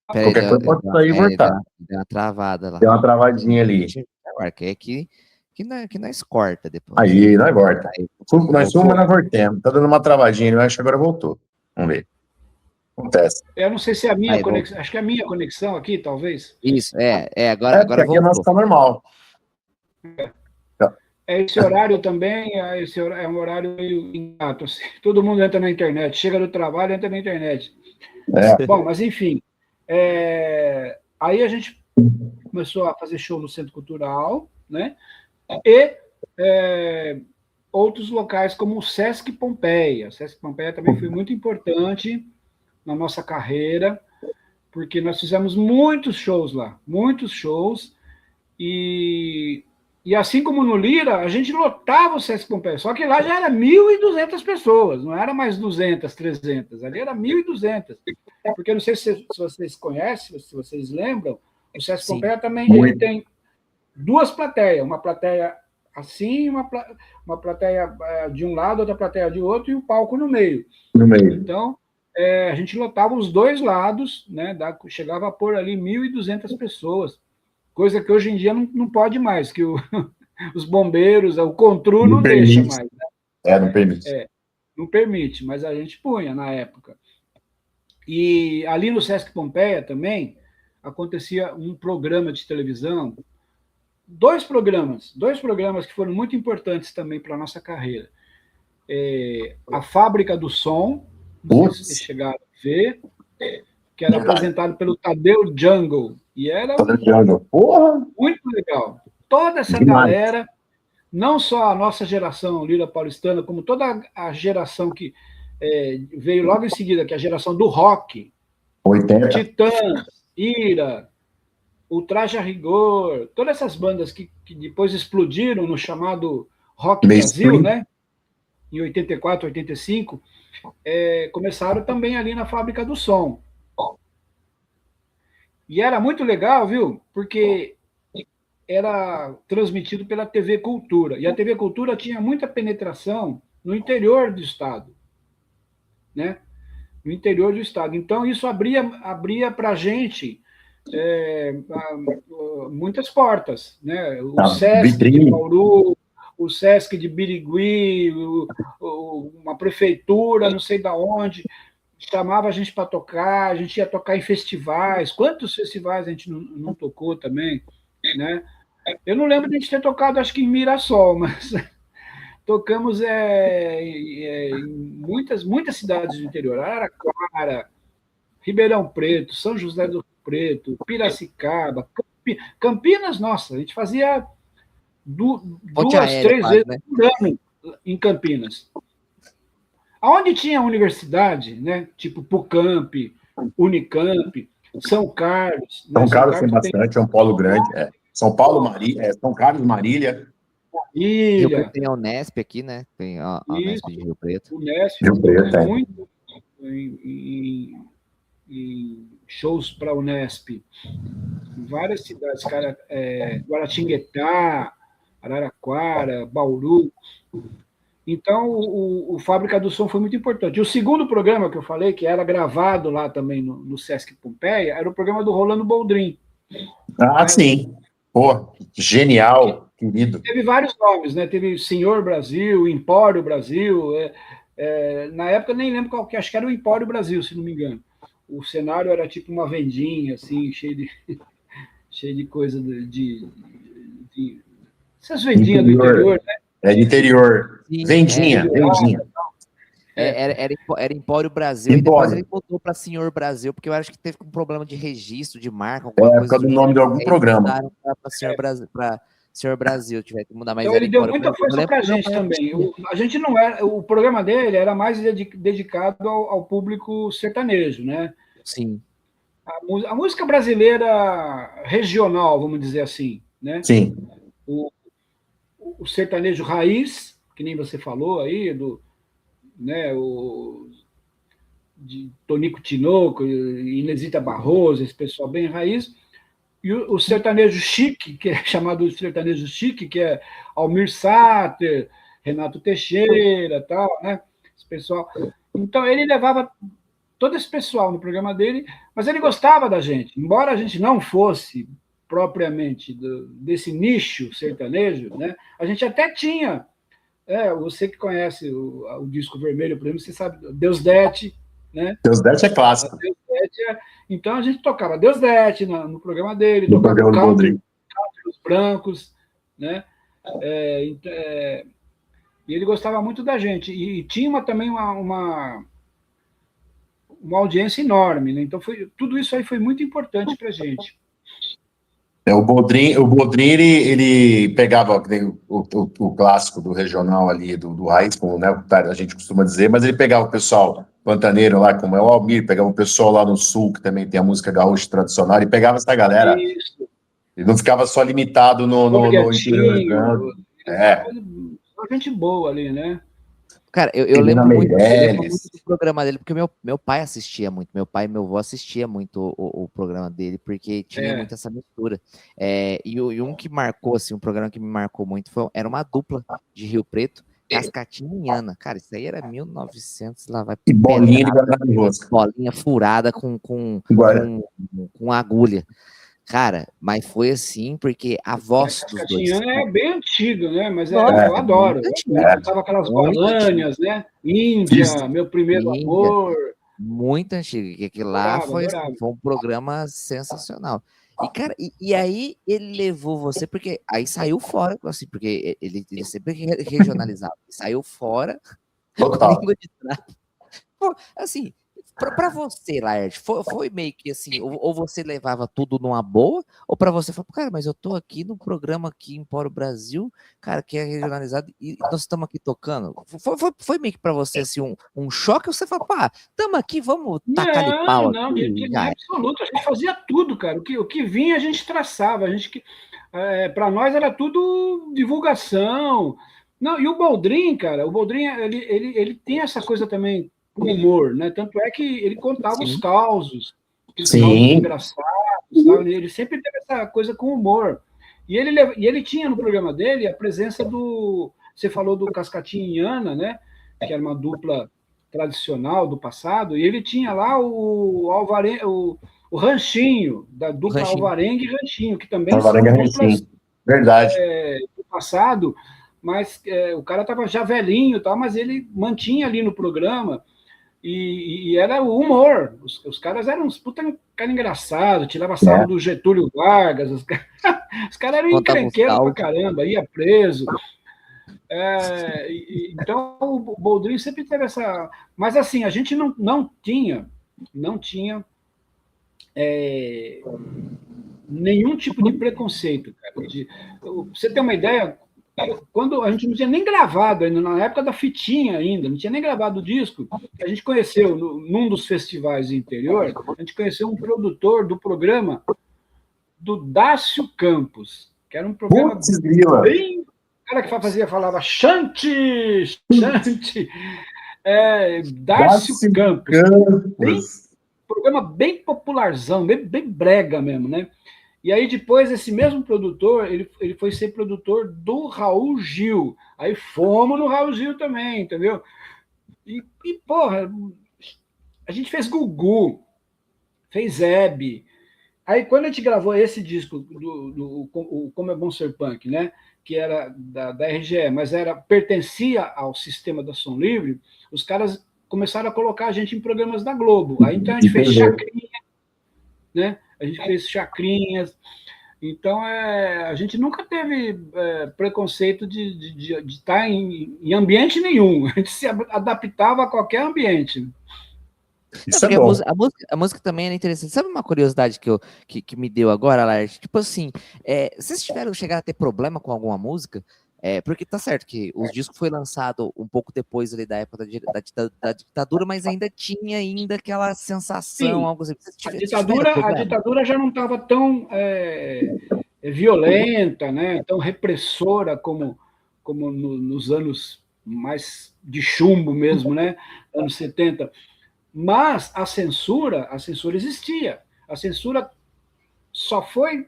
pode sair e voltar. Deu uma travada lá. Deu uma travadinha ali. Que nós corta depois. Aí, nós volta. Nós fomos, mas nós voltemos. Tá dando uma travadinha, eu acho que agora voltou. Vamos ver. Acontece. Eu não sei se é a minha conexão. Acho que é a minha conexão aqui, talvez. Isso, agora voltou. Aqui a nossa tá normal. Esse horário também, esse é um horário meio ingrato. Assim. Todo mundo entra na internet. Chega do trabalho, entra na internet. Bom, mas enfim. Aí a gente começou a fazer show no Centro Cultural, né? E outros locais como o Sesc Pompeia. O Sesc Pompeia também foi muito importante na nossa carreira. porque nós fizemos muitos shows lá, muitos shows, e assim como no Lira, a gente lotava o Sesc Pompeia, só que lá já era 1.200 pessoas, não era mais 200, 300, ali era 1.200, porque não sei se vocês conhecem, se vocês lembram, o Sesc Pompeia também ele tem duas plateias, uma plateia assim, uma plateia de um lado, outra plateia de outro, e o palco no meio. Então, a gente lotava os dois lados, né, chegava a pôr ali 1.200 pessoas, coisa que hoje em dia não pode mais, que os bombeiros, o Contru não deixa mais. Né? Não permite. Não permite, mas a gente punha na época. E ali no Sesc Pompeia também acontecia um programa de televisão, dois programas que foram muito importantes também para a nossa carreira. A Fábrica do Som, não sei se vocês chegaram a ver, que era apresentado pelo Tadeu Jungle, e era muito legal. Toda essa galera, não só a nossa geração Lira Paulistana, como toda a geração que veio logo em seguida, que é a geração do rock, 80. Titãs, Ira, Ultraje a Rigor, todas essas bandas que depois explodiram no chamado Rock Brasil, né? Em 84, 85, começaram também ali na Fábrica do Som. E era muito legal, viu? Porque era transmitido pela TV Cultura. E a TV Cultura tinha muita penetração no interior do estado, né? No interior do estado. Então, isso abria para a gente muitas portas, né? O Sesc de Bauru, o Sesc de Birigui, uma prefeitura, não sei de onde, chamava a gente para tocar, a gente ia tocar em festivais. Quantos festivais a gente não tocou também, né? Eu não lembro de a gente ter tocado, acho que em Mirassol, mas tocamos em muitas cidades do interior. Araraquara, Ribeirão Preto, São José do Rio Preto, Piracicaba, Campinas, nossa, a gente fazia 2, 3 vezes, né, por ano em Campinas. Aonde tinha universidade, né, tipo PUCamp, Unicamp, São Carlos. São Carlos tem bastante, é um polo grande. São Paulo, São Carlos, Marília. Rio Preto tem a Unesp aqui, né? Tem a Unesp de Rio Preto. Unesp, Rio Preto, muito em shows para a Unesp. Em várias cidades, Guaratinguetá, Araraquara, Bauru. Então, o Fábrica do Som foi muito importante. E o segundo programa que eu falei, que era gravado lá também no Sesc Pompeia, era o programa do Rolando Boldrin. Sim. Pô, genial, querido. Teve vários nomes, né? Teve Senhor Brasil, Empório Brasil. Na época, nem lembro qual que, acho que era o Empório Brasil, se não me engano. O cenário era tipo uma vendinha, assim, cheio de coisa essas vendinhas do interior, né? De interior. Sim, vendinha. Era Empório Brasil, e depois ele voltou para Senhor Brasil, porque eu acho que teve um problema de registro, de marca, alguma coisa. Por causa do nome de algum programa. Para Senhor Brasil, tiver que mudar mais. Então, ele deu muita força para a gente também. A gente não era. O programa dele era mais dedicado ao público sertanejo, né? Sim. A música brasileira regional, vamos dizer assim, né? Sim. O sertanejo raiz, que nem você falou aí, né, de Tonico Tinoco, Inesita Barroso, esse pessoal bem raiz, e o sertanejo chique, que é chamado de sertanejo chique, que é Almir Sater, Renato Teixeira, tal, né? Esse pessoal. Então, ele levava todo esse pessoal no programa dele, mas ele gostava da gente. Embora a gente não fosse propriamente desse nicho sertanejo, né? A gente até tinha, você que conhece o Disco Vermelho, por exemplo, você sabe, Deusdete, né? Deusdete é clássico. Então a gente tocava Deusdete no programa dele, no tocava programa do Rodrigo. Os Brancos, né? E ele gostava muito da gente, e tinha também uma audiência enorme, né? Então tudo isso aí foi muito importante para a gente. O Boldrin ele pegava o clássico do regional ali, do raiz, como, né, a gente costuma dizer, mas ele pegava o pessoal pantaneiro lá, como é o Almir, pegava o pessoal lá no sul, que também tem a música gaúcha tradicional, e pegava essa galera. Isso. Ele não ficava só limitado no interiorzão. Só gente boa ali, né? Cara, eu Celina lembro muito Meirelles. do programa dele, porque meu pai assistia muito, meu pai e meu avô assistia muito o programa dele, porque tinha muito essa mistura. E um que marcou, assim, um programa que me marcou muito, era uma dupla de Rio Preto, Cascatinha e Ana. Cara, isso aí era 1900, lá vai E bolinha de pedrada, guardar de rosca. bolinha furada com agulha. Cara, mas foi assim, porque a voz dos dois... Cascatinha é bem antigo, né? Mas eu Nossa, adoro. muito Eu cantava aquelas muito bolânhas, né? Índia, meu primeiro Índia. amor. Muito antigo, que aquilo lá foi um programa sensacional. E, cara, e aí ele levou você, porque aí saiu fora, assim, porque ele sempre regionalizava, saiu fora, a língua de trás. Pô, assim, pra você, Laerte, foi meio que assim, ou você levava tudo numa boa, ou pra você falou, cara, mas eu tô aqui no programa aqui em Empório Brasil, cara, que é regionalizado, e nós estamos aqui tocando. Foi meio que pra você, assim, um choque, ou você falou, pá, tamo aqui, vamos tacar-lhe pau Não, aqui, de absoluto. A gente fazia tudo, cara. O que vinha, a gente traçava. Para nós era tudo divulgação. Não, e o Boldrin, cara, ele tem essa coisa também com humor, né? Tanto é que ele contava os causos, aqueles causos engraçados, sabe? Ele sempre teve essa coisa com humor. E ele tinha no programa dele a presença do... Você falou do Cascatinha e Ana, né? Que era uma dupla tradicional do passado, e ele tinha lá o Ranchinho, da dupla Alvarenga e Ranchinho, que também Alvarenga são duplas verdade. Do passado, mas o cara estava já velhinho e tal, mas ele mantinha ali no programa, e era o humor. Os caras eram uns puta cara engraçado, tirava sarro do Getúlio Vargas, os caras eram encrenqueiros pra caramba, ia preso. Então o Boldrin sempre teve essa... Mas assim, a gente não tinha nenhum tipo de preconceito, cara. Pra você ter uma ideia, quando a gente não tinha nem gravado ainda, na época da fitinha ainda, não tinha nem gravado o disco, a gente conheceu, num dos festivais do interior, a gente conheceu um produtor do programa do Dácio Campos, que era um programa bem... O cara que falava Xante! Dácio Campos. Programa bem popularzão, bem brega mesmo, né? E aí depois esse mesmo produtor, ele foi ser produtor do Raul Gil. Aí fomos no Raul Gil também, entendeu? E porra, a gente fez Gugu, fez Hebe. Aí quando a gente gravou esse disco do Como é Bom Ser Punk, né? Que era da RGE, mas pertencia ao sistema da Som Livre, os caras começaram a colocar a gente em programas da Globo. Aí então a gente fez Chacrinha, né? A gente fez Chacrinhas. Então a gente nunca teve preconceito de estar em ambiente nenhum. A gente se adaptava a qualquer ambiente. Isso é bom. A música também é interessante. Sabe uma curiosidade que me deu agora, Lars? Tipo assim, vocês chegaram a ter problema com alguma música? Porque tá certo que os discos foi lançado um pouco depois ali da época da ditadura, mas ainda tinha aquela sensação, algo assim. A ditadura já não estava tão violenta, né? Tão repressora como nos anos mais de chumbo mesmo, né? Anos 70. Mas a censura existia. A censura só foi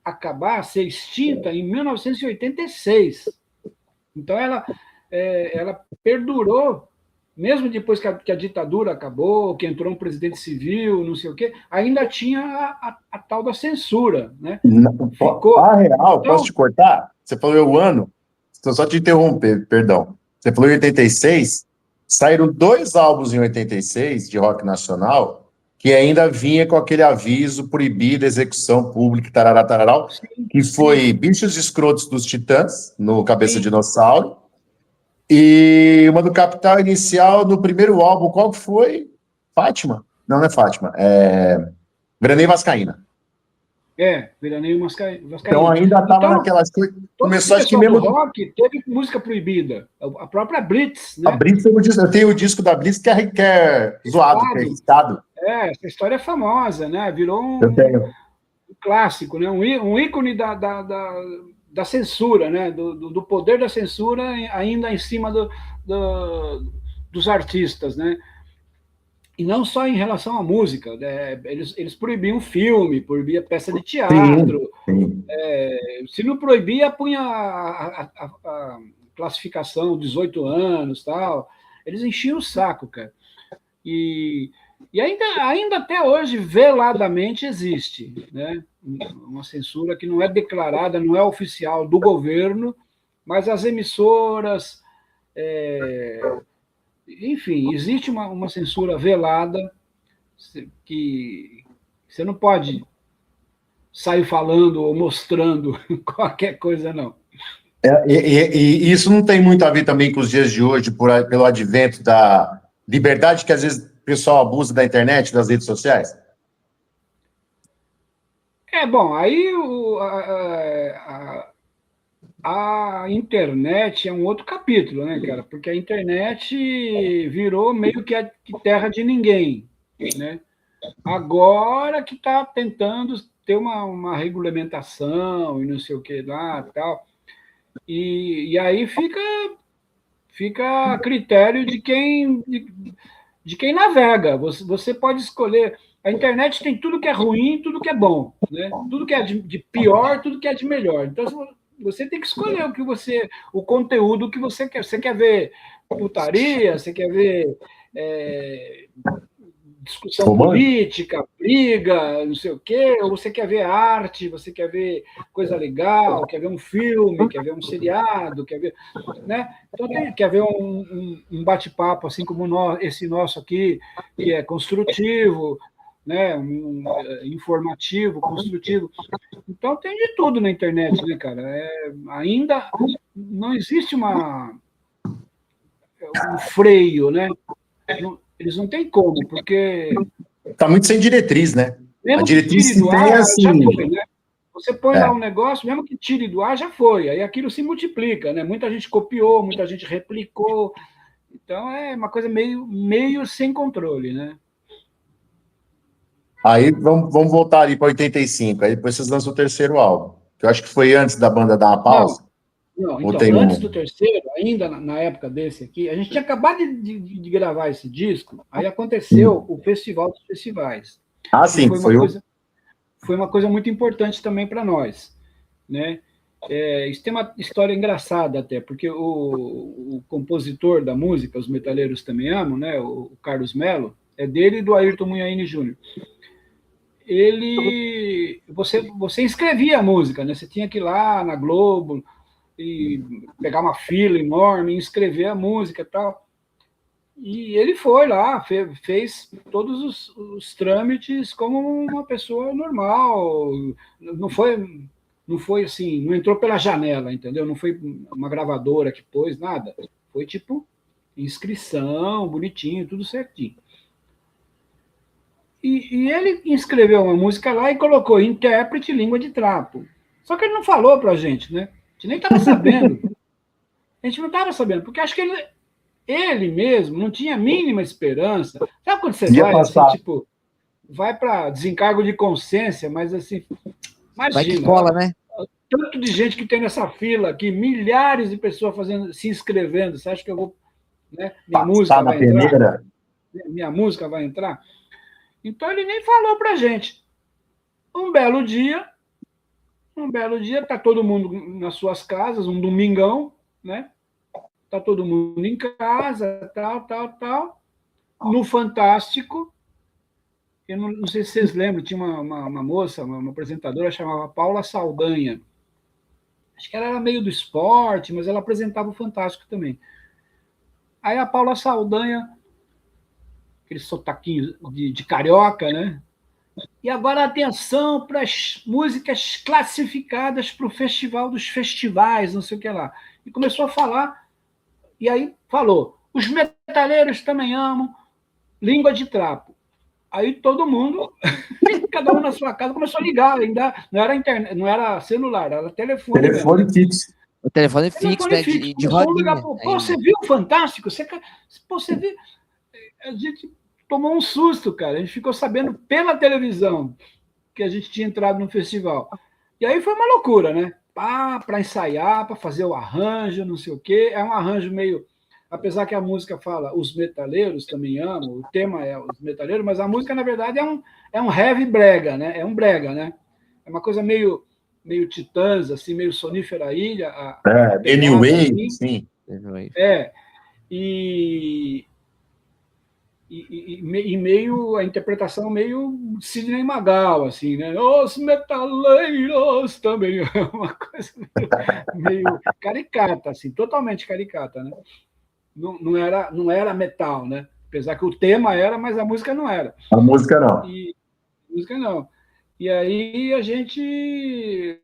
acabar, ser extinta em 1986. Então ela perdurou, mesmo depois que a ditadura acabou, que entrou um presidente civil, não sei o quê, ainda tinha a tal da censura, né? Real, posso te cortar? Você falou o ano? Só te interromper, perdão. Você falou em 86, saíram 2 álbuns em 86 de rock nacional que ainda vinha com aquele aviso proibido, execução pública, tarará, tarará, que foi Bichos Escrotos dos Titãs, no Cabeça de Dinossauro, e uma do Capital Inicial no primeiro álbum, qual que foi? Fátima? Não é Fátima, Granei Vascaína. Veraneio Vascaíno. Então ainda estava Então, naquelas coisas. todo Começou, esse acho que pessoal do mesmo. rock teve música proibida. A própria Blitz, A né? Blitz, eu tenho o disco da Blitz que é zoado, que é riscado. Essa história é famosa, né? Virou Eu tenho. clássico, né? Um ícone da censura, né? Do poder da censura ainda em cima dos artistas, né? E não só em relação à música, né? Eles proibiam filme, proibiam peça de Sim, teatro. sim. Se não proibia, punha a classificação 18 anos, tal. Eles enchiam o saco, cara. E ainda até hoje, veladamente, existe, né? Uma censura que não é declarada, não é oficial do governo, mas as emissoras, enfim, existe uma censura velada que você não pode sair falando ou mostrando qualquer coisa, não. E isso não tem muito a ver também com os dias de hoje, pelo advento da liberdade que às vezes o pessoal abusa da internet, das redes sociais? Bom, aí a internet é um outro capítulo, né, cara? Porque a internet virou meio que terra de ninguém, né? Agora que está tentando ter uma regulamentação e não sei o que lá tal. E aí fica a critério de quem navega. Você pode escolher. A internet tem tudo que é ruim e tudo que é bom, né? Tudo que é de pior, tudo que é de melhor. Então você tem que escolher o conteúdo que você quer. Você quer ver putaria, você quer ver discussão política, briga, não sei o quê, ou você quer ver arte, você quer ver coisa legal, quer ver um filme, quer ver um seriado, quer ver, né? Então quer ver um bate-papo assim como esse nosso aqui, que é construtivo, né? Informativo, construtivo. Então tem de tudo na internet, né, cara? Ainda não existe um freio, né? Eles não têm como, porque Está muito sem diretriz, né? mesmo A diretriz que tire se do tem ar, assim. já foi, né? Você põe lá um negócio, mesmo que tire do ar, já foi. Aí aquilo se multiplica, né? Muita gente copiou, muita gente replicou. Então é uma coisa meio sem controle, né? Aí vamos voltar ali para 85. Aí depois vocês lançam o terceiro álbum. Que eu acho que foi antes da banda dar uma pausa. Não, Ou então, tem antes do terceiro, ainda na época desse aqui, a gente tinha acabado de gravar esse disco, aí aconteceu o Festival dos Festivais. Ah, Que sim, foi uma coisa muito importante também para nós, né? Isso tem uma história engraçada até, porque o compositor da música, Os Metaleiros Também Amam, né? O Carlos Melo, é dele e do Ayrton Munhaine Júnior. Você escrevia a música, né? Você tinha que ir lá na Globo e pegar uma fila enorme e escrever a música e tal. E ele foi lá, fez todos os trâmites como uma pessoa normal. Não foi assim, não entrou pela janela, entendeu? Não foi uma gravadora que pôs nada. Foi tipo inscrição, bonitinho, tudo certinho. E ele escreveu uma música lá e colocou intérprete língua de trapo. Só que ele não falou pra gente, né? A gente nem estava sabendo. A gente não estava sabendo, porque acho que ele mesmo não tinha a mínima esperança. Sabe quando você vai, assim, tipo, vai para desencargo de consciência, mas assim, imagina. Vai que cola, né? Tanto de gente que tem nessa fila aqui, milhares de pessoas se inscrevendo. Você acha que eu vou. Né, minha música vai entrar? Minha música vai entrar? Então ele nem falou para a gente. Um belo dia, tá todo mundo nas suas casas, um domingão, né? Tá todo mundo em casa, tal. No Fantástico, eu não sei se vocês lembram, tinha uma moça, uma apresentadora, chamava Paula Saldanha. Acho que ela era meio do esporte, mas ela apresentava o Fantástico também. Aí a Paula Saldanha, aquele sotaquinho de carioca, né? E agora atenção para as músicas classificadas para o Festival dos Festivais, não sei o que lá. E começou a falar, e aí falou, Os Metaleiros Também Amam, Língua de Trapo. Aí todo mundo, cada um na sua casa, começou a ligar. Ainda não era internet, não era celular, era telefone. Telefone mesmo. fixo. O telefone fixo, Telefone né? fixo. De Começou a ligar, rodinha. pô, você viu o Fantástico? Você viu? A gente tomou um susto, cara. A gente ficou sabendo pela televisão que a gente tinha entrado no festival. E aí foi uma loucura, né? Para ensaiar, para fazer o arranjo, não sei o quê. É um arranjo meio. Apesar que a música fala os metaleiros também amam, o tema é os metaleiros, mas a música, na verdade, é um heavy brega, né? É um brega, né? É uma coisa meio Titãs, assim, meio Sonífera Ilha. Anyway, assim. sim. E meio a interpretação meio Sidney Magal, assim, né? Os metaleiros também é uma coisa meio caricata, assim, totalmente caricata, né? Não era metal, né? Apesar que o tema era, mas a música não era. A música não. A música não. E aí a gente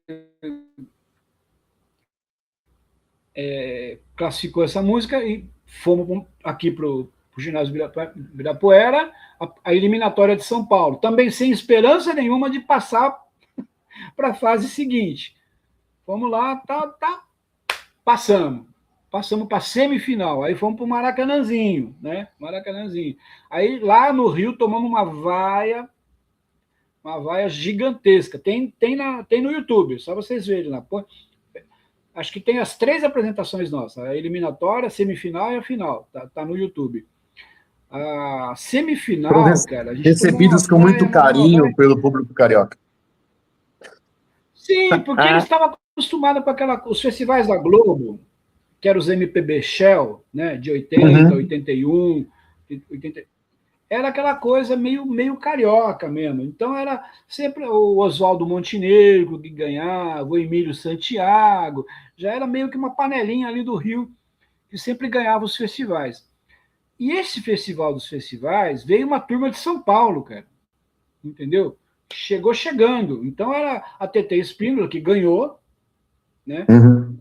classificou essa música e fomos aqui para o ginásio Ibirapuera, a eliminatória de São Paulo, também sem esperança nenhuma de passar para a fase seguinte. Fomos lá, passamos para a semifinal, aí fomos para o Maracanãzinho, né? Maracanãzinho. Aí lá no Rio tomamos uma vaia gigantesca. Tem no YouTube, só vocês verem lá. Acho que tem as 3 apresentações nossas, a eliminatória, a semifinal e a final, tá no YouTube. A semifinal, cara, a gente recebidos com muito carinho pelo público carioca. Sim, porque eles estavam acostumados com os festivais da Globo, que eram os MPB Shell, né, de 80, 81, 80. Era aquela coisa meio carioca mesmo. Então era sempre o Oswaldo Montenegro que ganhava, o Emílio Santiago, já era meio que uma panelinha ali do Rio que sempre ganhava os festivais. E esse festival dos festivais veio uma turma de São Paulo, cara. Entendeu? Chegou chegando. Então era a TT Espíndola que ganhou, né?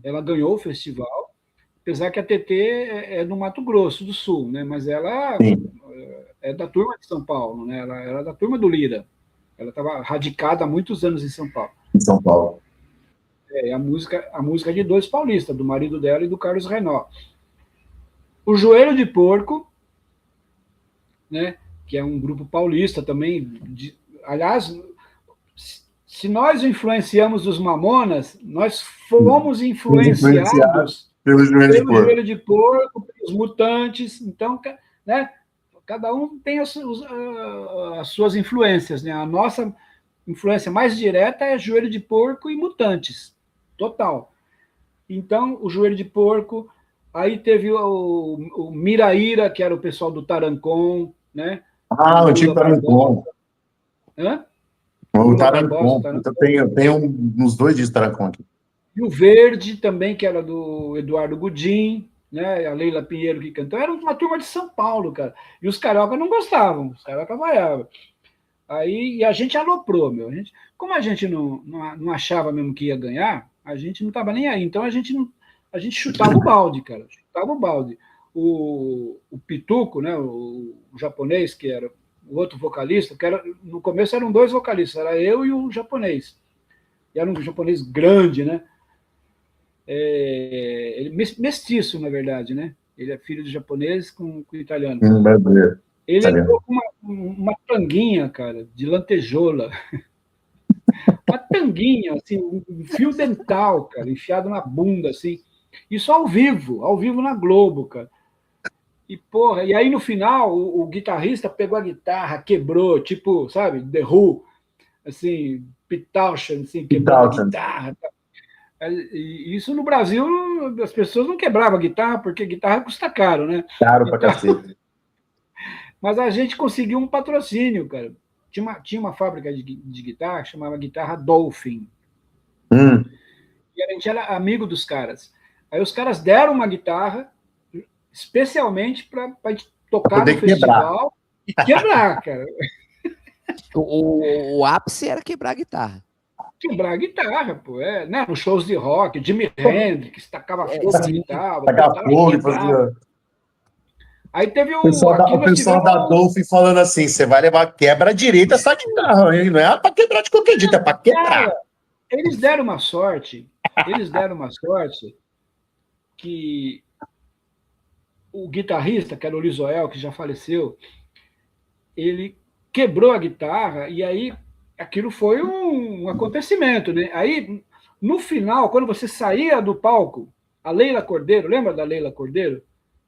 Ela ganhou o festival, apesar que a TT é do Mato Grosso do Sul, né? Mas ela é da turma de São Paulo, né? Ela era da turma do Lira. Ela estava radicada há muitos anos em São Paulo. Em São Paulo. A música de 2 paulistas, do marido dela e do Carlos Renault. O Joelho de Porco, né? Que é um grupo paulista também. Aliás, se nós influenciamos os Mamonas, nós fomos influenciados pelo Joelho de Porco, pelos Mutantes. Então, né? Cada um tem as suas influências, né? A nossa influência mais direta é Joelho de Porco e Mutantes, total. Então, o Joelho de Porco, aí teve o Miraíra, que era o pessoal do Tarancon, né? O antigo Tarancon. Hã? O Tarancon. Eu tenho uns 2 dias de Tarancon aqui. E o Verde também, que era do Eduardo Gudim, né? A Leila Pinheiro que cantou. Era uma turma de São Paulo, cara. E os carioca não gostavam, os carioca vaiavam. Aí, e a gente aloprou, meu. Como a gente não achava mesmo que ia ganhar, a gente não estava nem aí. Então a gente chutava o balde, cara. Chutava o balde. O Pituco, né? O japonês, que era o outro vocalista, no começo eram 2 vocalistas, era eu e o japonês. E era um japonês grande, né? Ele mestiço, na verdade, né? Ele é filho de japonês com italiano. Brasileiro. Ele entrou com uma tanguinha, cara, de lantejola. Uma tanguinha, assim, um fio dental, cara, enfiado na bunda, assim. Isso ao vivo na Globo, cara. E aí no final, o guitarrista pegou a guitarra, quebrou, tipo, sabe, The Who, assim, Pete Townshend, assim, quebrando a guitarra. E isso no Brasil, as pessoas não quebravam a guitarra, porque guitarra custa caro, né? Caro pra cacete. Mas a gente conseguiu um patrocínio, cara. Tinha uma fábrica de guitarra que chamava Guitarra Dolphin. E a gente era amigo dos caras. Aí os caras deram uma guitarra especialmente para tocar no festival e quebrar, cara. O ápice era quebrar a guitarra. Quebrar a guitarra, pô. Né? Nos shows de rock, Jimi Hendrix, tacava fogo na guitarra. Tacava fogo e fazia... Aí teve O pessoal, aqui o nós pessoal da tivemos. Dolphin falando assim: você vai levar quebra direita essa guitarra, hein? Não é pra quebrar de qualquer jeito, é pra quebrar. Cara, eles deram uma sorte. Eles deram uma sorte que o guitarrista, que era o Lisoel, que já faleceu, ele quebrou a guitarra e aí aquilo foi um acontecimento, né? Aí, no final, quando você saía do palco, a Leila Cordeiro, lembra da Leila Cordeiro?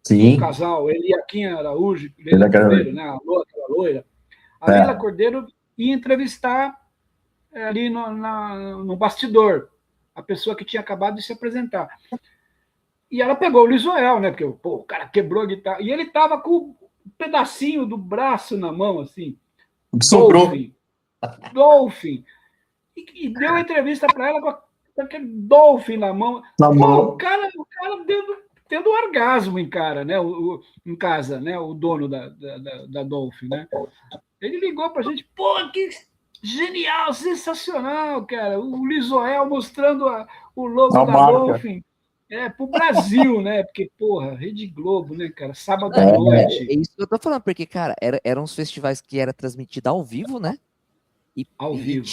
O Sim, casal, Eliaquim Araújo, ele Leila é cara. Cordeiro, né? Aquela loira. A Leila É. Cordeiro ia entrevistar ali no bastidor a pessoa que tinha acabado de se apresentar. E ela pegou o Lisoel, né? Porque pô, o cara quebrou a guitarra. E ele tava com um pedacinho do braço na mão, assim. O que sobrou Dolphin. E deu a entrevista para ela com aquele Dolphin na mão. na Pô, mão. o cara tendo um orgasmo em cara, né? Em casa, né? O dono da Dolphin, né? Ele ligou pra gente, pô, que genial, sensacional, cara. O Lisoel mostrando o logo A da marca. Dolphin. Pro Brasil, né? Porque, porra, Rede Globo, né, cara? Sábado à É, noite. é isso que eu tô falando, porque, cara, eram uns festivais que era transmitido ao vivo, né? Ao vivo.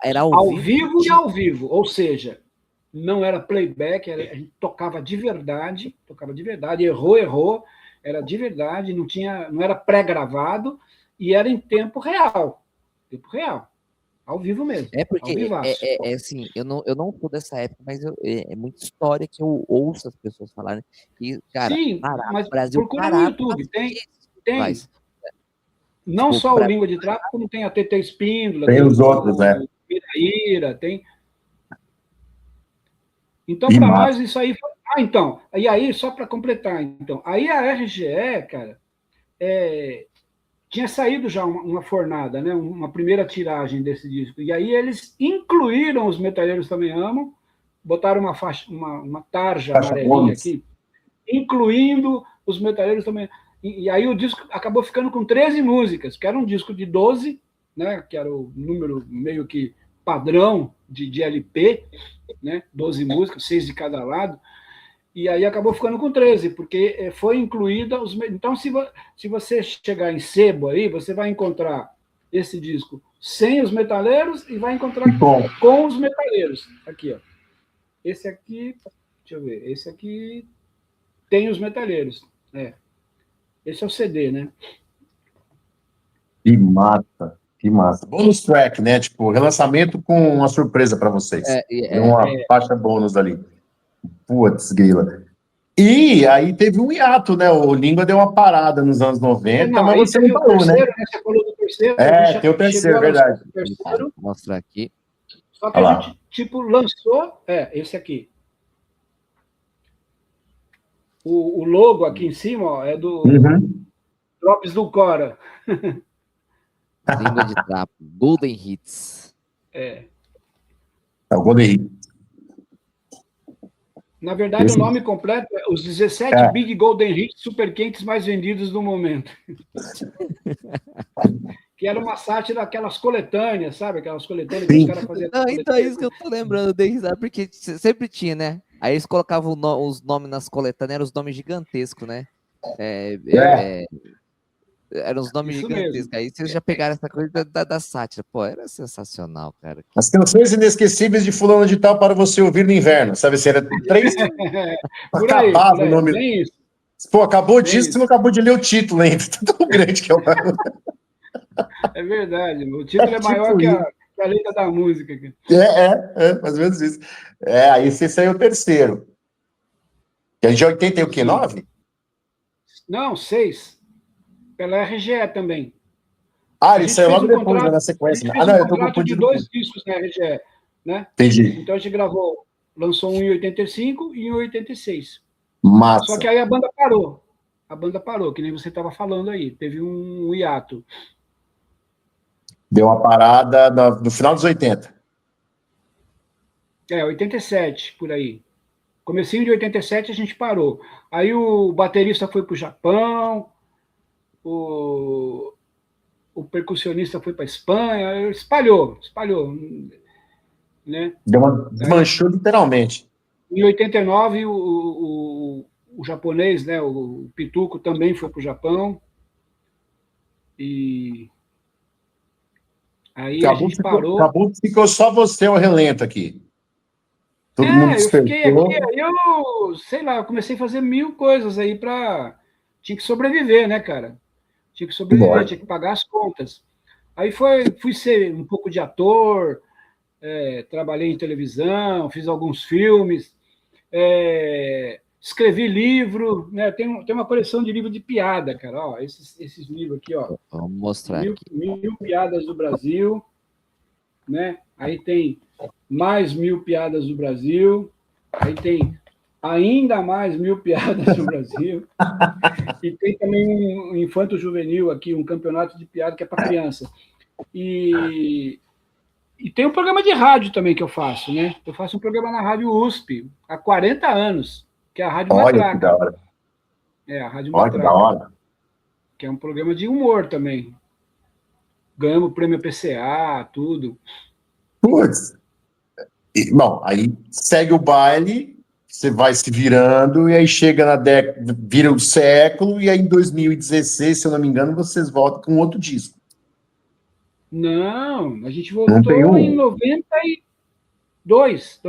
Era ao Ao vivo. vivo e ao vivo. Ou seja, não era playback, a gente tocava de verdade, errou, era de verdade, não era pré-gravado e era em tempo real. Tempo real. Ao vivo mesmo. É Ao porque, vivaço. assim, eu não sou dessa época, mas é muita história que eu ouço as pessoas falarem. E, cara, Sim, mas o Brasil procura no parava pra YouTube. assistir esses Tem. festivais. Não Tipo, só o Língua de Trapo, como tem a TT Espíndola, Tem tem os outros, né? o Miraíra, tem. Então, Que para nós, massa. isso aí foi. Então. E aí, só para completar, então. Aí a RGE, cara, tinha saído já uma fornada, né? Uma primeira tiragem desse disco. E aí eles incluíram Os Metaleiros Também Amam, botaram uma tarja Faixa amarelinha bônus. aqui, incluindo Os Metaleiros Também. E aí o disco acabou ficando com 13 músicas, que era um disco de 12, né? Que era o número meio que padrão de LP, né? 12 músicas, 6 de cada lado. E aí acabou ficando com 13, porque foi incluída os. Então, se você chegar em sebo aí, você vai encontrar esse disco sem os metaleiros e vai encontrar Bom, com os metaleiros. Aqui, ó. Esse aqui, deixa eu ver, esse aqui tem os metaleiros. Esse é o CD, né? que massa. Que massa. Bônus track, né? Tipo, relançamento com uma surpresa para vocês. Tem uma faixa bônus ali. Putz, grila. E aí teve um hiato, né? O Língua deu uma parada nos anos 90, Não, mas aí você não teve o parou, né? terceiro, né? Você falou do terceiro, a gente Tem o terceiro, chegou a lançar verdade. o terceiro, Vou mostrar aqui. só que Olha a lá. gente, tipo, lançou. Esse aqui. O logo aqui em cima, ó, é do Drops do Cora. Língua de Trapo, Golden Hits. É o Golden Hit. Na verdade, o nome completo é os 17 Big Golden Hits super quentes mais vendidos do momento. Que era uma sátira daquelas coletâneas, sabe? Aquelas coletâneas que os caras faziam. Não, então é isso que eu tô lembrando, dei risada, porque sempre tinha, né? Aí eles colocavam os nomes nas coletâneas, eram os nomes gigantescos, né? Eram os nomes Isso gigantescos. mesmo. Aí vocês já pegaram essa coisa da sátira. Pô, era sensacional, cara. As canções inesquecíveis de fulano de tal para você ouvir no inverno. Sabe assim, era 3. Por aí, Acabava o nome. bem isso. Pô, acabou Bem disso, você não acabou de ler o título ainda. Tão grande que é o. É verdade. O título é maior tipo que a letra da música. mais ou menos isso. Aí você saiu o terceiro. Que a gente 80 e o quê? 9? Não, 6. Pela RGE também. Ele saiu logo depois, né, na sequência. A gente fez Eu tô contrato de confundindo. 2 discos na RGE, né? Entendi. Então a gente lançou um em 85 e um em 86. Massa. Só que aí a banda parou. A banda parou, que nem você estava falando aí. Teve um hiato. Deu uma parada no final dos 80. 87, por aí. Comecinho de 87 a gente parou. Aí o baterista foi para o Japão, o percussionista foi para a Espanha, espalhou. Né? Desmanchou literalmente. Em 89, o o japonês, né, o Pituco também foi para o Japão. E aí a gente parou. Acabou que ficou só você, o relento aqui. Todo mundo Eu fiquei despertou. aqui, aí eu, sei lá, eu comecei a fazer 1000 coisas aí para... Tinha que sobreviver, né, cara? Tinha que sobreviver, tinha que pagar as contas. Aí fui ser um pouco de ator, trabalhei em televisão, fiz alguns filmes, escrevi livro, né? Tem uma coleção de livros de piada, cara. Ó, esses livros aqui, ó. Vamos mostrar aqui. 1000 piadas do Brasil, né? Aí tem mais 1000 piadas do Brasil, aí tem ainda mais 1000 piadas do Brasil, e tem também um infanto-juvenil aqui, um campeonato de piada que é para criança. E tem um programa de rádio também que eu faço, né? Eu faço um programa na Rádio USP há 40 anos, que é a Rádio Matraca. Olha que da hora. A Rádio Olha Matraca. que da hora. Que é um programa de humor também. Ganhamos o prêmio PCA, tudo. Putz. Bom, aí segue o baile, você vai se virando, e aí chega na década, vira o século, e aí em 2016, se eu não me engano, vocês voltam com outro disco. Não, a gente voltou em 92.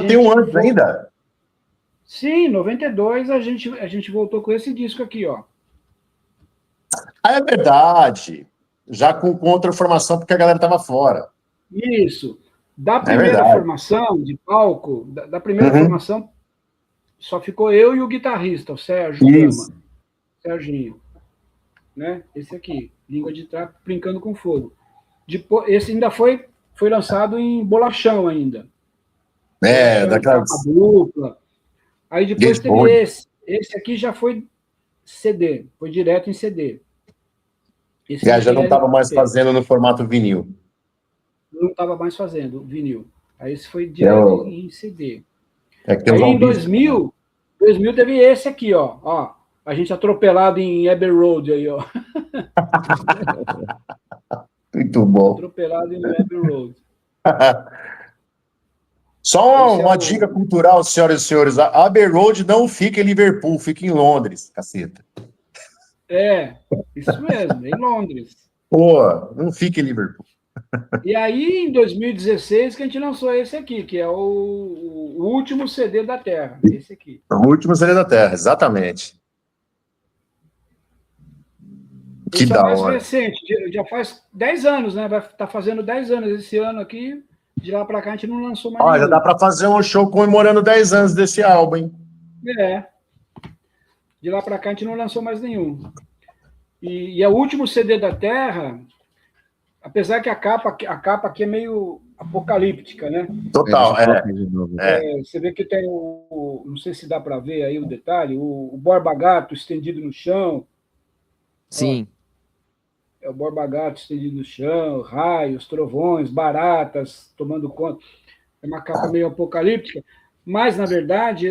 Tem um antes ainda? Sim, em 92 a gente voltou com esse disco aqui, ó. É verdade. Já com outra formação, porque a galera estava fora. Isso. Da primeira formação de palco, da primeira formação, só ficou eu e o guitarrista, o Sérgio Gama. Serginho. Né? Esse aqui, Língua de Trapo, Brincando com Fogo. Depois, esse ainda foi lançado em bolachão ainda. Daquela dupla. Aí depois teve esse. Esse aqui já foi CD, foi direto em CD. Esse já não estava mais fazendo no formato vinil. Não estava mais fazendo vinil. Aí esse foi direto em CD. Aí em 2000 teve esse aqui, ó. A gente atropelado em Abbey Road aí, ó. Muito bom. Atropelado em Abbey Road. Só uma dica cultural, senhoras e senhores. A Abbey Road não fica em Liverpool, fica em Londres, caceta. Isso mesmo, em Londres. Pô, não fica em Liverpool. E aí, em 2016, que a gente lançou esse aqui, que é o último CD da Terra. Esse aqui. O último CD da Terra, exatamente. Que da hora. É mais recente, já faz 10 anos, né? Vai estar fazendo 10 anos esse ano aqui. De lá para cá a gente não lançou mais nenhum. Já dá para fazer um show comemorando 10 anos desse álbum, hein? De lá para cá a gente não lançou mais nenhum. E é o último CD da Terra, apesar que a capa aqui é meio apocalíptica, né? Total, Você vê que tem não sei se dá para ver aí o detalhe, o Borba Gato estendido no chão. Sim. É o Borba Gato estendido no chão, raios, trovões, baratas tomando conta. É uma capa meio apocalíptica, mas, na verdade,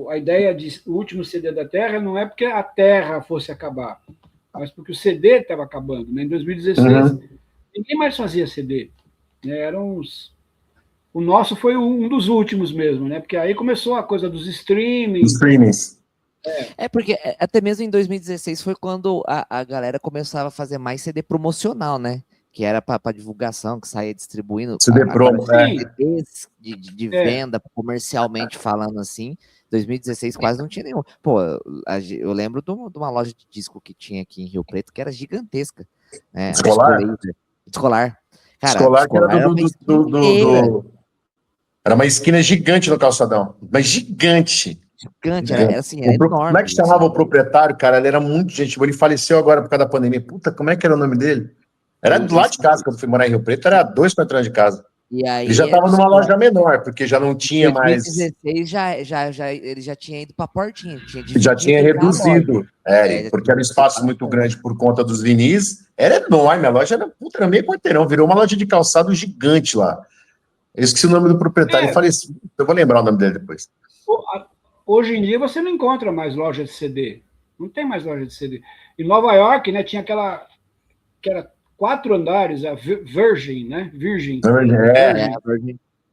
a ideia de o último CD da Terra não é porque a Terra fosse acabar, mas porque o CD estava acabando. Né? Em 2016, ninguém mais fazia CD. Né? O nosso foi um dos últimos mesmo, né? Porque aí começou a coisa dos streamings. Porque até mesmo em 2016 foi quando a galera começava a fazer mais CD promocional, né? Que era para divulgação, que saía distribuindo. CD promo, CDs de venda, comercialmente falando assim. 2016 quase não tinha nenhum. Pô, eu lembro de uma loja de disco que tinha aqui em Rio Preto, que era gigantesca. Né? Escolar. Cara, Escolar que era era uma esquina gigante no calçadão. Mas gigante. Era assim, era enorme. Como é que chamava o proprietário, cara? Ele era muito gente boa. Ele faleceu agora por causa da pandemia. Puta, como é que era o nome dele? Era do lado de casa, quando eu fui morar em Rio Preto, era 2 quadrados de casa. E aí, ele já estava numa loja menor, porque já não tinha mais... Em 2016, ele já tinha ido para a portinha. Já tinha reduzido, porque era um espaço muito grande por conta dos vinis. Era enorme, a loja era meio quarteirão, virou uma loja de calçado gigante lá. Eu esqueci o nome do proprietário, ele faleceu. Eu vou lembrar o nome dele depois. Hoje em dia você não encontra mais loja de CD. Não tem mais loja de CD. Em Nova York, né, tinha aquela que era 4 andares, a Virgin, né? Virgin.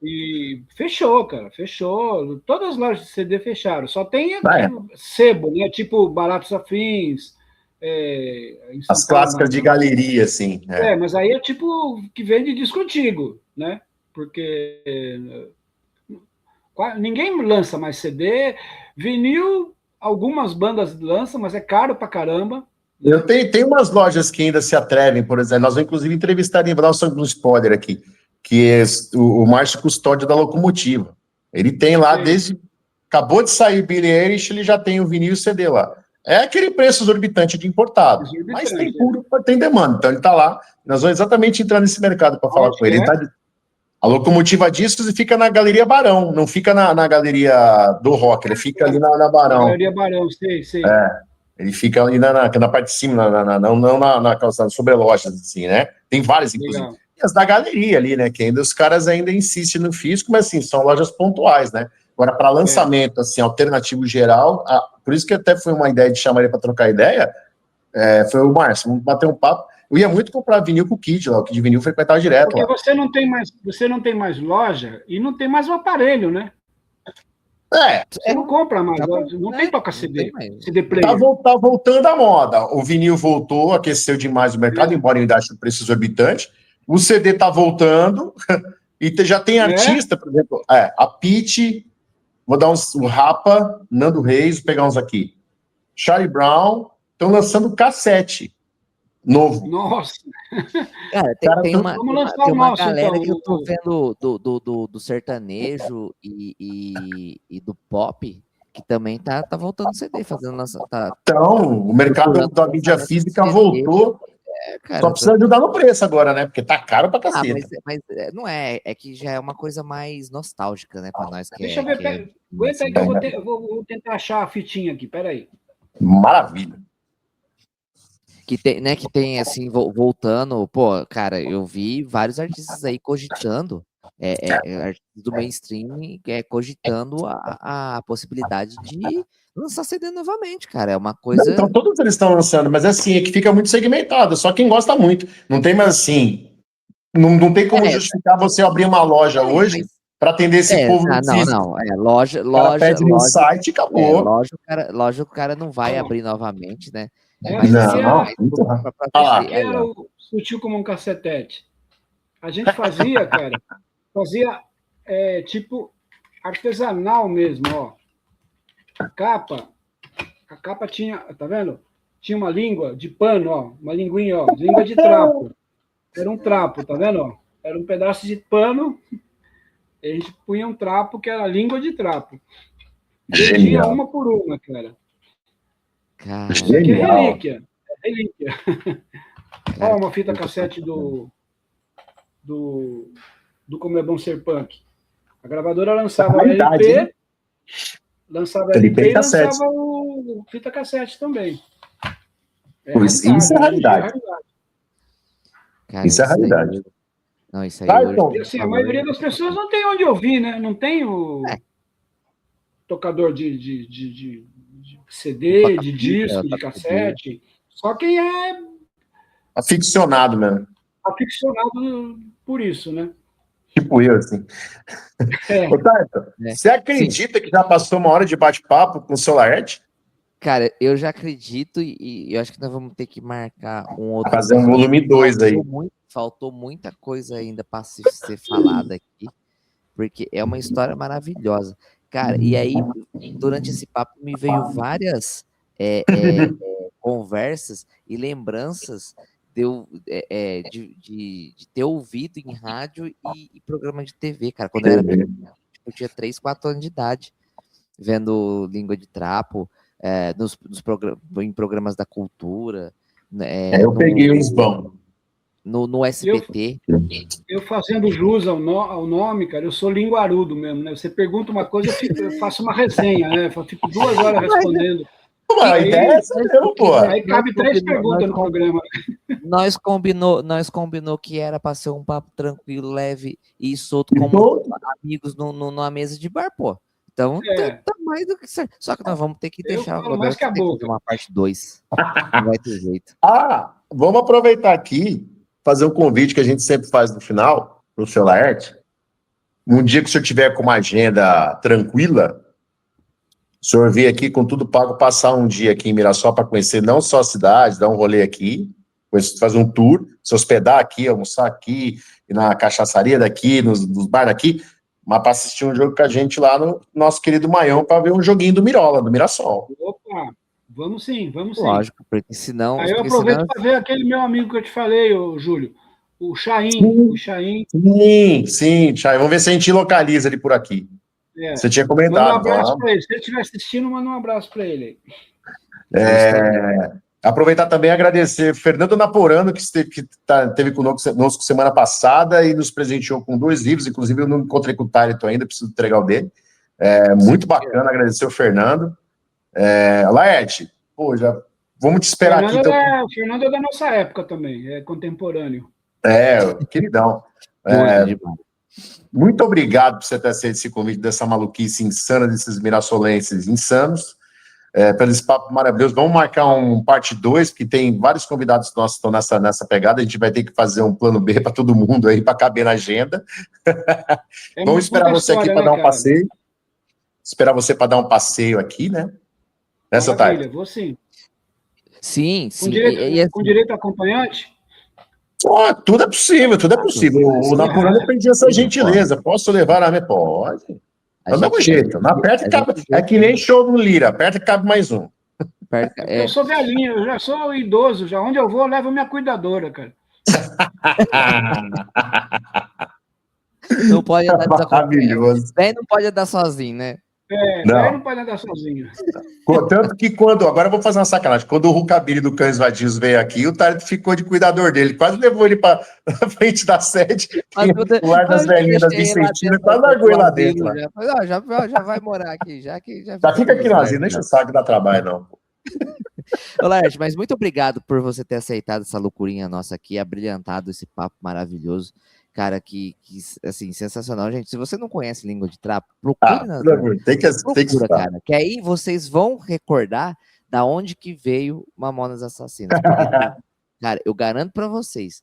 E fechou, cara, fechou. Todas as lojas de CD fecharam. Só tem É. sebo, né? Tipo Baratos Afins, em São As Paulo. clássicas de galeria, assim. Mas aí é tipo que vende disco antigo, né? Porque ninguém lança mais CD. Vinil, algumas bandas lançam, mas é caro pra caramba. Eu tenho umas lojas que ainda se atrevem, por exemplo, nós vamos inclusive entrevistar, vou dar um spoiler aqui, que é o Márcio Custódio da Locomotiva. Ele tem lá, acabou de sair Billie Eilish, ele já tem o vinil e o CD lá. É aquele preço exorbitante de importado, mas tem público, tem demanda, então ele está lá. Nós vamos exatamente entrar nesse mercado para falar com ele. A Locomotiva Discos e fica na Galeria Barão, não fica na Galeria do Rock, ele fica ali na Barão. Galeria Barão, sei. Ele fica ali na parte de cima, não na calçada, sobre lojas, assim, né? Tem várias, inclusive. Legal. E as da galeria ali, né? Que ainda os caras ainda insistem no físico, mas assim, são lojas pontuais, né? Agora, para lançamento, assim, alternativo geral, por isso que até foi uma ideia de chamar ele para trocar ideia, foi o Márcio, vamos bater um papo. Eu ia muito comprar vinil com o Kid lá, o Kid Vinil frequentava direto. Porque lá. você não tem mais loja e não tem mais o aparelho, né? Você não compra mais, não tem toca-CD, CD player. Tá voltando à moda. O vinil voltou, aqueceu demais o mercado, embora ainda ache o preço exorbitante. O CD tá voltando, e já tem artista, por exemplo, a Pitty, vou dar o Rapa, Nando Reis, vou pegar uns aqui. Charlie Brown, estão lançando cassete novo. Nossa! Cara, tem uma galera que eu tô vendo do sertanejo e do pop que também tá voltando CD, fazendo Então, o mercado da mídia física voltou. Cara, só precisa ajudar no preço agora, né? Porque tá caro pra cacete. Mas não é que já é uma coisa mais nostálgica, né, pra nós. Deixa eu ver, aguenta aí que eu vou tentar achar a fitinha aqui, peraí. Maravilha. Que tem assim, voltando, pô, cara, eu vi vários artistas aí cogitando, artistas do mainstream, cogitando a possibilidade de lançar CD novamente, cara, é uma coisa... Então, todos eles estão lançando, mas assim, é que fica muito segmentado, só quem gosta muito, não tem mais assim, não tem como justificar você abrir uma loja hoje para atender esse povo não, loja, pede no site e acabou. Loja, o cara não vai abrir novamente, né? Mas era o Sutil como um Cacetete. A gente fazia, cara, tipo artesanal mesmo, ó. A capa tinha, tá vendo? Tinha uma língua de pano, ó, uma linguinha, ó, língua de trapo. Era um trapo, tá vendo? Ó? Era um pedaço de pano, e a gente punha um trapo que era língua de trapo. Vendia uma por uma, cara. Isso aqui é relíquia. Olha uma fita cassete do Como é Bom Ser Punk. A gravadora lançava LP, e lançava o fita cassete também. Isso é realidade. Cara, isso é realidade. Não, isso aí hoje... assim, a maioria das pessoas não tem onde ouvir, né? Não tem o tocador de CD, de disco, de cassete. Só quem é aficionado mesmo. Aficionado por isso, né? Tipo eu, assim. Você acredita que já passou uma hora de bate-papo com o Solarete? Cara, eu já acredito e eu acho que nós vamos ter que marcar um outro... Fazer um volume 2 aí. Faltou muita coisa ainda para ser falada aqui, porque é uma história maravilhosa. Cara, e aí, durante esse papo, me veio várias conversas e lembranças de ter ouvido em rádio e programa de TV, cara. Quando eu era pequeno, eu tinha 3, 4 anos de idade, vendo Língua de Trapo, em programas da cultura. Eu peguei uns bons. No SBT. Eu fazendo jus ao nome, cara, eu sou linguarudo mesmo, né? Você pergunta uma coisa, eu faço uma resenha, né? Eu fico 2 horas respondendo. A ideia é essa mesmo, pô. Aí cabe 3 perguntas no programa. Nós combinou que era para ser um papo tranquilo, leve e solto, como amigos numa mesa de bar, pô. Então, tá mais do que certo. Só que nós vamos ter que deixar uma parte 2. Não vai ter jeito. Vamos aproveitar aqui, fazer um convite que a gente sempre faz no final, pro seu Laerte. num dia que o senhor tiver com uma agenda tranquila, o senhor vir aqui com tudo pago, passar um dia aqui em Mirassol para conhecer não só a cidade, dar um rolê aqui, fazer um tour, se hospedar aqui, almoçar aqui, ir na cachaçaria daqui, nos bar daqui, mas para assistir um jogo com a gente lá no nosso querido Maião, para ver um joguinho do Mirola, do Mirassol. Opa, vamos sim. Lógico, porque senão... Aí eu aproveito para ver aquele meu amigo que eu te falei, o Júlio, o Chaim. Sim. O Chaim. Sim, Chaim. Vamos ver se a gente localiza ele por aqui. Você tinha comentado. Manda um abraço para ele. Se ele estiver assistindo, manda um abraço para ele. Aproveitar também e agradecer Fernando Naporano, que esteve conosco semana passada e nos presenteou com 2 livros, inclusive eu não encontrei com o Thalito ainda, preciso entregar o dele. Muito bacana, agradecer o Fernando. Laerte, vamos te esperar aqui. O Fernando é da nossa época também, é contemporâneo. Queridão. Muito obrigado por você ter aceito esse convite dessa maluquice insana, desses mirassolenses insanos. Pelo esse papo maravilhoso. Vamos marcar um parte 2, porque tem vários convidados nossos que estão nessa pegada. A gente vai ter que fazer um plano B para todo mundo aí, para caber na agenda. Vamos esperar você aqui para dar um passeio. Esperar você para dar um passeio aqui, né? Nessa tarde. Vou sim. Sim. Com direito a acompanhante? Tudo é possível, tudo é possível. O Naporano pedia essa gentileza. Posso levar a minha? Pode. Do mesmo jeito. Aperta e cabe. É que nem show no Lira. Aperta e cabe mais um. Eu sou velhinho, eu já sou idoso. Já onde eu vou, eu levo minha cuidadora, cara. Não pode andar maravilhoso. Velho não pode andar sozinho, né? Velho não pode andar sozinho. Tanto que agora eu vou fazer uma sacanagem. Quando o Rucabili do Cães Vadios veio aqui, o Thalito ficou de cuidador dele. Quase levou ele para frente da sede. O lar das velhinhas das Vicentinas, quase largou ele lá dentro. Já vai morar aqui. Já fica aqui no asilo, deixa o saco dar trabalho, não. Ô, Laerte, mas muito obrigado por você ter aceitado essa loucurinha nossa aqui, abrilhantado esse papo maravilhoso. Cara, que assim, sensacional, gente. Se você não conhece Língua de Trapo, procure tem que procura, cara. Que aí vocês vão recordar da onde que veio Mamonas Assassinas. Porque, cara, eu garanto para vocês,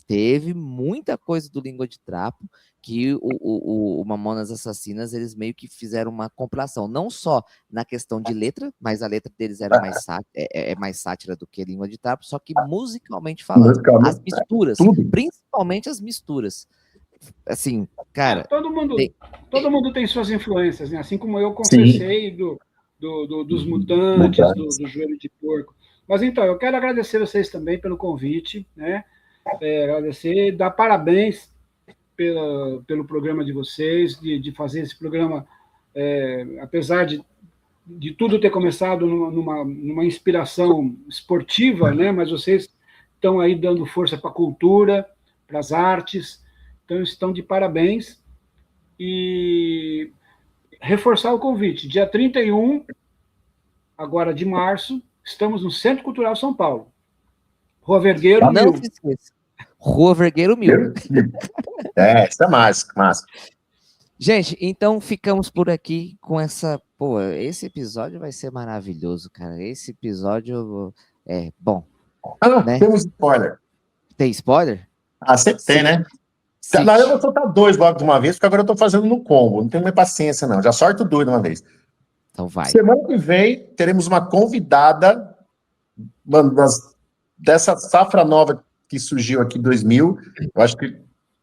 teve muita coisa do Língua de Trapo que o Mamonas Assassinas, eles meio que fizeram uma compilação, não só na questão de letra, mas a letra deles era mais sátira do que Língua de Trapo, só que musicalmente falando, as misturas, principalmente as misturas. Assim, cara... Todo mundo tem suas influências, né? Assim como eu confessei dos Mutantes, do Joelho de Porco. Mas então, eu quero agradecer vocês também pelo convite, né? Agradecer, dar parabéns pelo programa de vocês, de fazer esse programa, apesar de tudo ter começado numa inspiração esportiva, né? Mas vocês estão aí dando força para a cultura, para as artes, então estão de parabéns. E reforçar o convite, dia 31, agora de março, estamos no Centro Cultural São Paulo. Rua Vergueiro 1000. Não se esqueça. Rua Vergueiro 1000. Isso é massa. Gente, então ficamos por aqui com essa... Pô, esse episódio vai ser maravilhoso, cara. Esse episódio é bom. Né? Temos spoiler. Tem spoiler? Sempre tem, né? Na verdade, eu vou soltar 2 logo de uma vez, porque agora eu tô fazendo no combo. Não tenho mais paciência, não. Já sorto 2 de uma vez. Então vai. Semana que vem, teremos uma convidada dessa safra nova que surgiu aqui em 2000. Eu acho que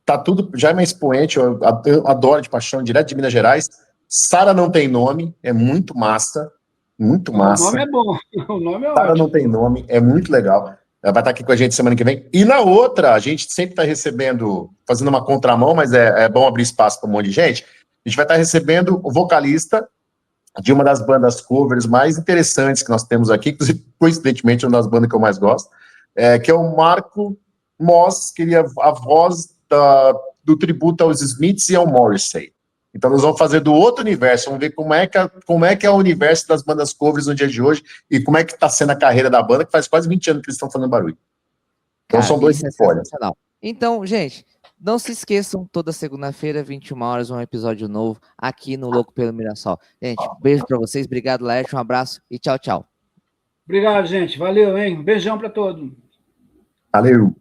tá tudo... Já é uma expoente, eu adoro de paixão, direto de Minas Gerais. Sara Não Tem Nome, é muito massa. Muito massa. O nome é bom. O nome é ótimo. Sara Não Tem Nome, é muito legal. Ela vai estar aqui com a gente semana que vem. E na outra, a gente sempre está recebendo, fazendo uma contramão, mas é bom abrir espaço para um monte de gente. A gente vai estar recebendo o vocalista de uma das bandas covers mais interessantes que nós temos aqui, inclusive, coincidentemente, uma das bandas que eu mais gosto, que é o Marco Moss, que ele é a voz do tributo aos Smiths e ao Morrissey. Então, nós vamos fazer do outro universo, vamos ver como é que é o universo das bandas covers no dia de hoje e como é que está sendo a carreira da banda, que faz quase 20 anos que eles estão fazendo barulho. Então, são 2 spoilers. Então, gente, não se esqueçam, toda segunda-feira, 21 horas, um episódio novo aqui no Louco pelo Mirassol. Gente, beijo para vocês, obrigado, Laerte, um abraço e tchau, tchau. Obrigado, gente, valeu, hein? Um beijão para todos. Valeu.